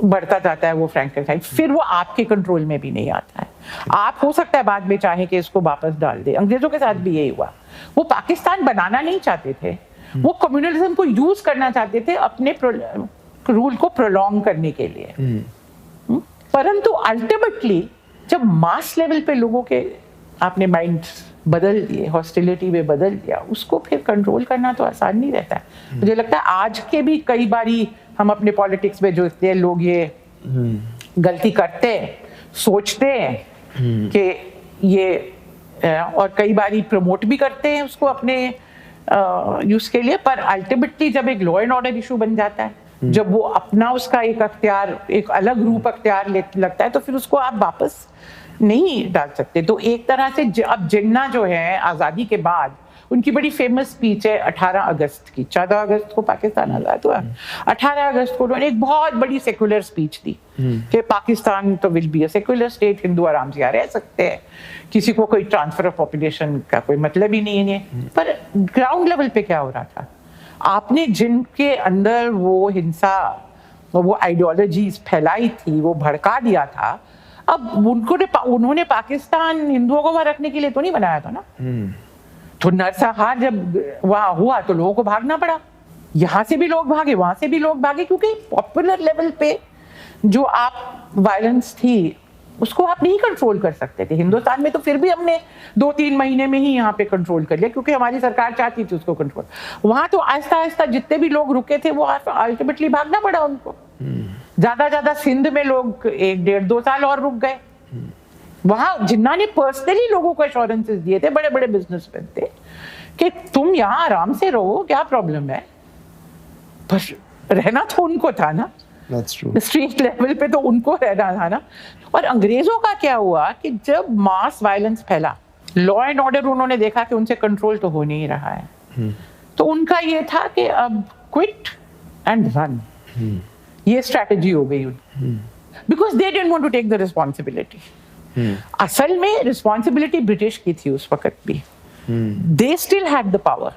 बढ़ता जाता है वो फ्रैंकेनस्टाइन, फिर वो आपके कंट्रोल में भी नहीं आता है। आप हो सकता है बाद में चाहे कि इसको वापस डाल दे। अंग्रेजों के साथ भी यही हुआ। वो पाकिस्तान बनाना नहीं चाहते थे, वो कम्युनलिज्म को यूज करना चाहते थे अपने रूल को प्रोलॉन्ग करने के लिए। परंतु अल्टीमेटली जब मास लेवल पे लोगों के आपने माइंड बदल दिए, हॉस्टिलिटी में बदल दिया, उसको फिर कंट्रोल करना तो आसान नहीं रहता है। मुझे लगता है आज के भी कई बारी हम अपने पॉलिटिक्स में जो इतने लोग ये गलती करते हैं, सोचते हैं कि ये और कई बारी प्रमोट भी करते हैं उसको अपने यूज के लिए, पर अल्टीमेटली जब एक लॉ एंड ऑर्डर इशू बन जाता है, जब वो अपना उसका एक अख्तियार, एक अलग रूप अख्तियार लगता है, तो फिर उसको आप वापस नहीं डाल सकते। तो एक तरह से अब जिन्ना जो है आज़ादी के बाद, उनकी बड़ी फेमस स्पीच है 18 अगस्त की। 14 अगस्त को पाकिस्तान आज़ाद हुआ, 18 अगस्त को उन्होंने एक बहुत बड़ी सेकुलर स्पीच दी कि पाकिस्तान तो will be a secular state, Hindu आराम से यहाँ रह सकते हैं, किसी को कोई ट्रांसफर ऑफ पॉपुलेशन का कोई मतलब ही नहीं है। पर ग्राउंड लेवल पे क्या हो रहा था, आपने जिनके अंदर वो हिंसा, वो आइडियोलॉजीज फैलाई थी, वो भड़का दिया था, अब उन्होंने पाकिस्तान हिंदुओं को वहां रखने के लिए तो नहीं बनाया था ना। तो नरसंहार जब वहां हुआ तो लोगों को भागना पड़ा, यहां से भी लोग भागे, वहां से भी लोग भागे, क्योंकि पॉपुलर लेवल पे जो आप वायलेंस थी उसको आप नहीं कंट्रोल कर सकते थे। हिंदुस्तान में तो फिर भी हमने 2-3 महीने में ही यहाँ पे कंट्रोल कर लिया, क्योंकि हमारी सरकार चाहती थी उसको कंट्रोल। वहां तो आहिस्ता आहिस्ता जितने भी लोग रुके थे वो अल्टीमेटली भागना पड़ा उनको। ज्यादा सिंध में लोग 1-1.5-2 साल और रुक गए। वहां जिन्ना ने पर्सनली लोगों को एश्योरेंसेस दिए थे, बड़े बड़े बिजनेसमैन थे, कि तुम यहाँ आराम से रहो, क्या प्रॉब्लम है। पर रहना तो उनको था ना, स्ट्रीट लेवल पे तो उनको रहना था ना। और अंग्रेजों का क्या हुआ कि जब मास वायलेंस फैला, लॉ एंड ऑर्डर उन्होंने देखा कि उनसे कंट्रोल तो हो नहीं रहा है, तो उनका ये था कि अब क्विट एंड रन, ये स्ट्रैटेजी हो गई उनकी, because they didn't want to take the responsibility. असल में रिस्पॉन्सिबिलिटी ब्रिटिश की थी उस वक्त भी। They still had the power,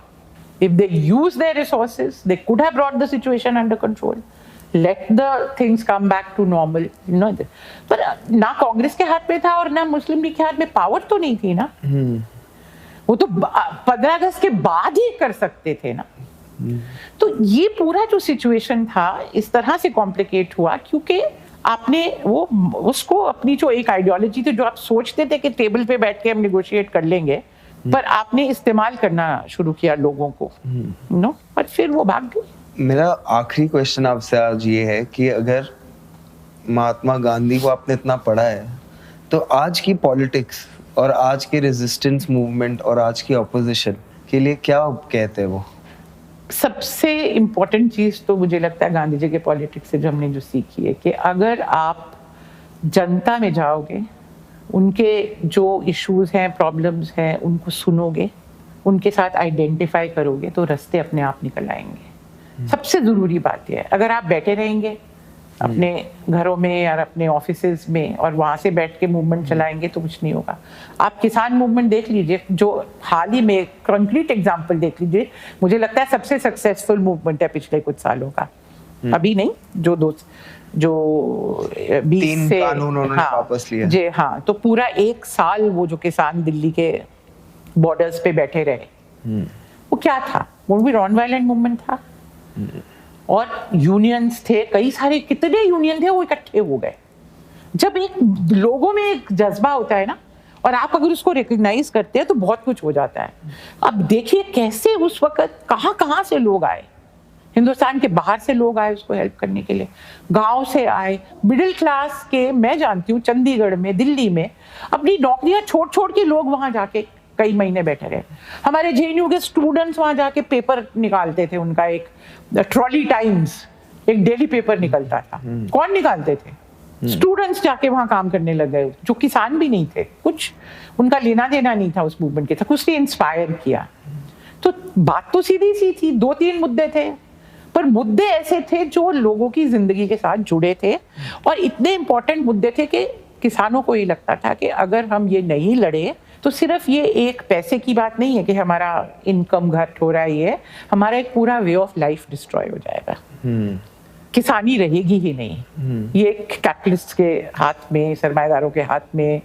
if they use their resources they could have brought the situation under control, let the things come back to normal, you know. पर ना कांग्रेस के हाथ में था और ना मुस्लिम लीग के हाथ में पावर तो नहीं थी ना। वो तो 15 अगस्त के बाद ही कर सकते थे ना। तो ये पूरा जो सिचुएशन था इस तरह से कॉम्प्लिकेट हुआ, क्योंकि आपने वो उसको अपनी जो एक आइडियोलॉजी थी, जो आप सोचते थे कि टेबल पे बैठ के हम निगोशिएट कर लेंगे, पर आपने इस्तेमाल करना शुरू किया लोगों को, नो, और फिर वो भाग गए। मेरा आखिरी क्वेश्चन आपसे आज ये है कि अगर महात्मा गांधी को आपने इतना पढ़ा है, तो आज की पॉलिटिक्स और आज के रेजिस्टेंस मूवमेंट और आज की ऑपोजिशन के लिए क्या कहते हैं वो? सबसे इम्पोर्टेंट चीज़ तो मुझे लगता है गांधी जी के पॉलिटिक्स से जो हमने जो सीखी है कि अगर आप जनता में जाओगे, उनके जो इश्यूज हैं, प्रॉब्लम्स हैं, उनको सुनोगे, उनके साथ आइडेंटिफाई करोगे, तो रास्ते अपने आप निकल आएंगे। सबसे ज़रूरी बात यह है, अगर आप बैठे रहेंगे अपने घरों में या अपने ऑफिसेज में और वहाँ से बैठ के मूवमेंट चलाएंगे तो कुछ नहीं होगा। आप किसान मूवमेंट देख लीजिए, जो हाल ही में कंक्रीट एग्जांपल देख लीजिए, मुझे लगता है सबसे सक्सेसफुल मूवमेंट है पिछले कुछ सालों का। अभी नहीं, जो 20 से कानून उन्होंने वापस लिया। जी हाँ, तो पूरा 1 साल वो जो किसान दिल्ली के बॉर्डर्स पे बैठे रहे, वो क्या था? वो भी नॉन वायलेंट मूवमेंट था। और यूनियंस थे, कई सारे, कितने यूनियन थे, वो इकट्ठे हो गए। जब एक लोगों में एक जज्बा होता है ना, और आप अगर उसको रिकॉग्नाइज करते हैं तो बहुत कुछ हो जाता है। अब देखिए कैसे उस वक्त कहाँ कहाँ से लोग आए, हिंदुस्तान के बाहर से लोग आए उसको हेल्प करने के लिए, गांव से आए, मिडिल क्लास के, मैं जानती हूँ चंडीगढ़ में, दिल्ली में अपनी नौकरियां छोड़ छोड़ के लोग वहां जाके कई महीने बैठे रहे। हमारे जेएनयू के स्टूडेंट्स वहां जाके पेपर निकालते थे, उनका एक ट्रॉली टाइम्स, एक डेली पेपर निकलता था। कौन निकालते थे? स्टूडेंट्स जाके वहां काम करने लग गए, जो किसान भी नहीं थे, कुछ उनका लेना देना नहीं था उस मूवमेंट के साथ, उसने इंस्पायर किया। तो बात तो सीधी सी थी, 2-3 मुद्दे थे, पर मुद्दे ऐसे थे जो लोगों की जिंदगी के साथ जुड़े थे, और इतने इंपॉर्टेंट मुद्दे थे कि किसानों को ये लगता था कि अगर हम ये नहीं लड़े तो सिर्फ ये एक पैसे की बात नहीं है कि हमारा इनकम घट हो रहा है, ये हमारा एक पूरा वे ऑफ लाइफ डिस्ट्रॉय हो जाएगा। किसानी रहेगी ही नहीं। ये कैपिटलिस्ट के हाथ में, सरमाएदारों के हाथ में,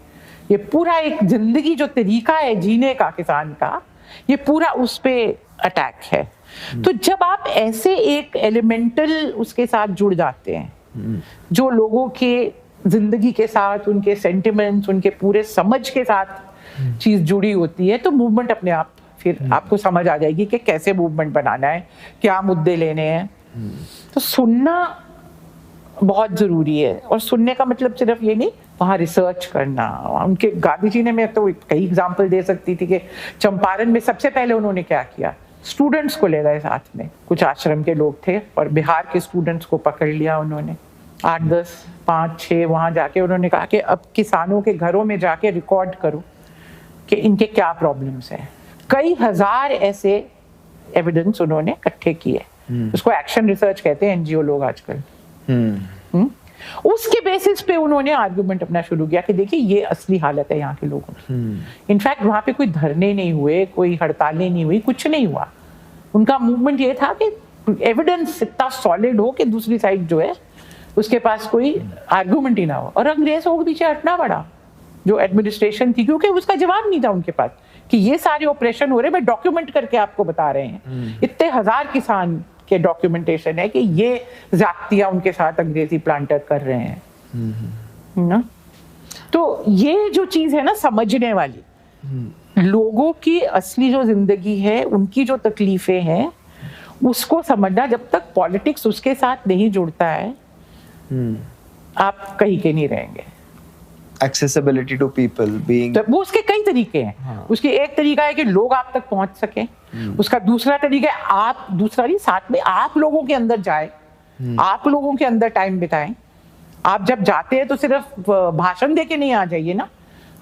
ये पूरा एक जिंदगी जो तरीका है जीने का किसान का, ये पूरा उस पे अटैक है। तो जब आप ऐसे एक एलिमेंटल उसके साथ जुड़ जाते हैं, जो लोगों के जिंदगी के साथ, उनके सेंटिमेंट्स, उनके पूरे समझ के साथ चीज जुड़ी होती है, तो मूवमेंट अपने आप फिर आपको समझ आ जाएगी कि कैसे मूवमेंट बनाना है, क्या मुद्दे लेने हैं। तो सुनना बहुत जरूरी है, और सुनने का मतलब सिर्फ ये नहीं, वहाँ रिसर्च करना। उनके गांधी जी ने, मैं तो कई एग्जाम्पल दे सकती थी कि चंपारण में सबसे पहले उन्होंने क्या किया, स्टूडेंट्स को ले गए साथ में, कुछ आश्रम के लोग थे और बिहार के स्टूडेंट्स को पकड़ लिया उन्होंने, 8-10, 5-6 वहाँ जाके उन्होंने कहा कि अब किसानों के घरों में जाके रिकॉर्ड करो कि इनके क्या प्रॉब्लम्स हैं। कई हजार ऐसे एविडेंस उन्होंने इकट्ठे किए, उसको एक्शन रिसर्च कहते हैं एनजीओ लोग आजकल। उसके बेसिस पे उन्होंने आर्गुमेंट अपना शुरू किया कि देखिए ये असली हालत है यहाँ के लोगों की। इनफैक्ट वहाँ पे कोई धरने नहीं हुए, कोई हड़तालें नहीं हुई, कुछ नहीं हुआ। उनका मूवमेंट ये था कि एविडेंस इतना सॉलिड हो कि दूसरी साइड जो है उसके पास कोई आर्गुमेंट ही ना हो, और अंग्रेजों के पीछे हटना पड़ा जो एडमिनिस्ट्रेशन थी, क्योंकि उसका जवाब नहीं था उनके पास कि ये सारे ऑपरेशन हो रहे, मैं डॉक्यूमेंट करके आपको बता रहे हैं। इतने हजार किसान के डॉक्यूमेंटेशन है कि ये ज्यादतियां उनके साथ अंग्रेजी प्लांटर कर रहे हैं ना। तो ये जो चीज है ना समझने वाली, लोगों की असली जो जिंदगी है, उनकी जो तकलीफें हैं, उसको समझना, जब तक पॉलिटिक्स उसके साथ नहीं जुड़ता है आप कहीं के नहीं रहेंगे। Accessibility to people being, तो वो उसके कई तरीके हैं। हाँ। उसकी एक तरीका है कि लोग आप तक पहुंच सके, उसका दूसरा तरीका है आप, दूसरा नहीं, साथ में आप लोगों के अंदर जाए, आप लोगों के अंदर टाइम बिताएं। आप जब जाते हैं तो सिर्फ भाषण दे के नहीं आ जाइए ना,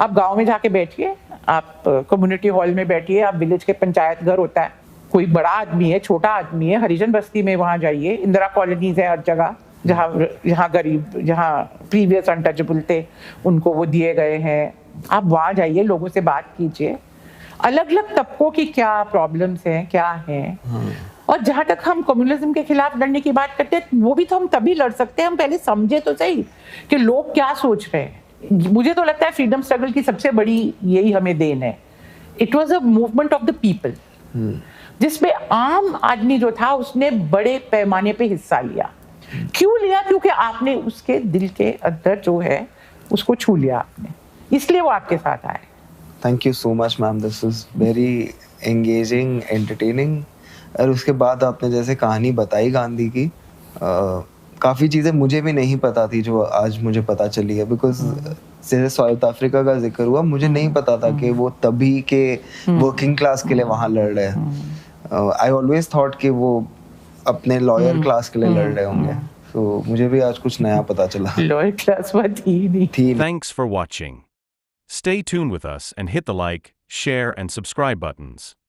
आप गांव में जाके बैठिए, आप कम्युनिटी हॉल में बैठिए, आप विलेज के पंचायत घर होता है, कोई बड़ा आदमी है, छोटा आदमी है, हरिजन बस्ती में वहां जाइए, इंदिरा कॉलोनीज है हर जगह, जहाँ गरीब, जहाँ प्रीवियस अनटचेबल थे उनको वो दिए गए हैं, आप वहाँ जाइए, लोगों से बात कीजिए, अलग अलग तबकों की क्या प्रॉब्लम्स हैं, क्या हैं। और जहाँ तक हम कम्युनिज्म के खिलाफ लड़ने की बात करते हैं, वो भी तो हम तभी लड़ सकते हैं, हम पहले समझे तो सही कि लोग क्या सोच रहे हैं। मुझे तो लगता है फ्रीडम स्ट्रगल की सबसे बड़ी यही हमें देन है, it was a movement of the people, जिसमें आम आदमी जो था उसने बड़े पैमाने पे हिस्सा लिया। क्यों लिया? क्योंकि आपने उसके दिल के अंदर जो है उसको छू लिया आपने, इसलिए वो आपके साथ आए। Thank you so much ma'am, this is very engaging, entertaining. और उसके बाद आपने जैसे कहानी बताई गांधी की, काफ़ी चीज़ें मुझे भी नहीं पता थी जो आज मुझे पता चली है, बिकॉज जैसे साउथ अफ्रीका का जिक्र हुआ, मुझे नहीं पता था कि वो तभी के वर्किंग क्लास के लिए वहाँ लड़ रहे हैं। आई ऑलवेज थॉट कि वो अपने लॉयर क्लास के लिए लड़ रहे होंगे, तो मुझे भी आज कुछ नया पता चला। लॉयर क्लास बात थी नहीं। थी Thanks for watching. Stay tuned with us and hit the like, share, and subscribe buttons.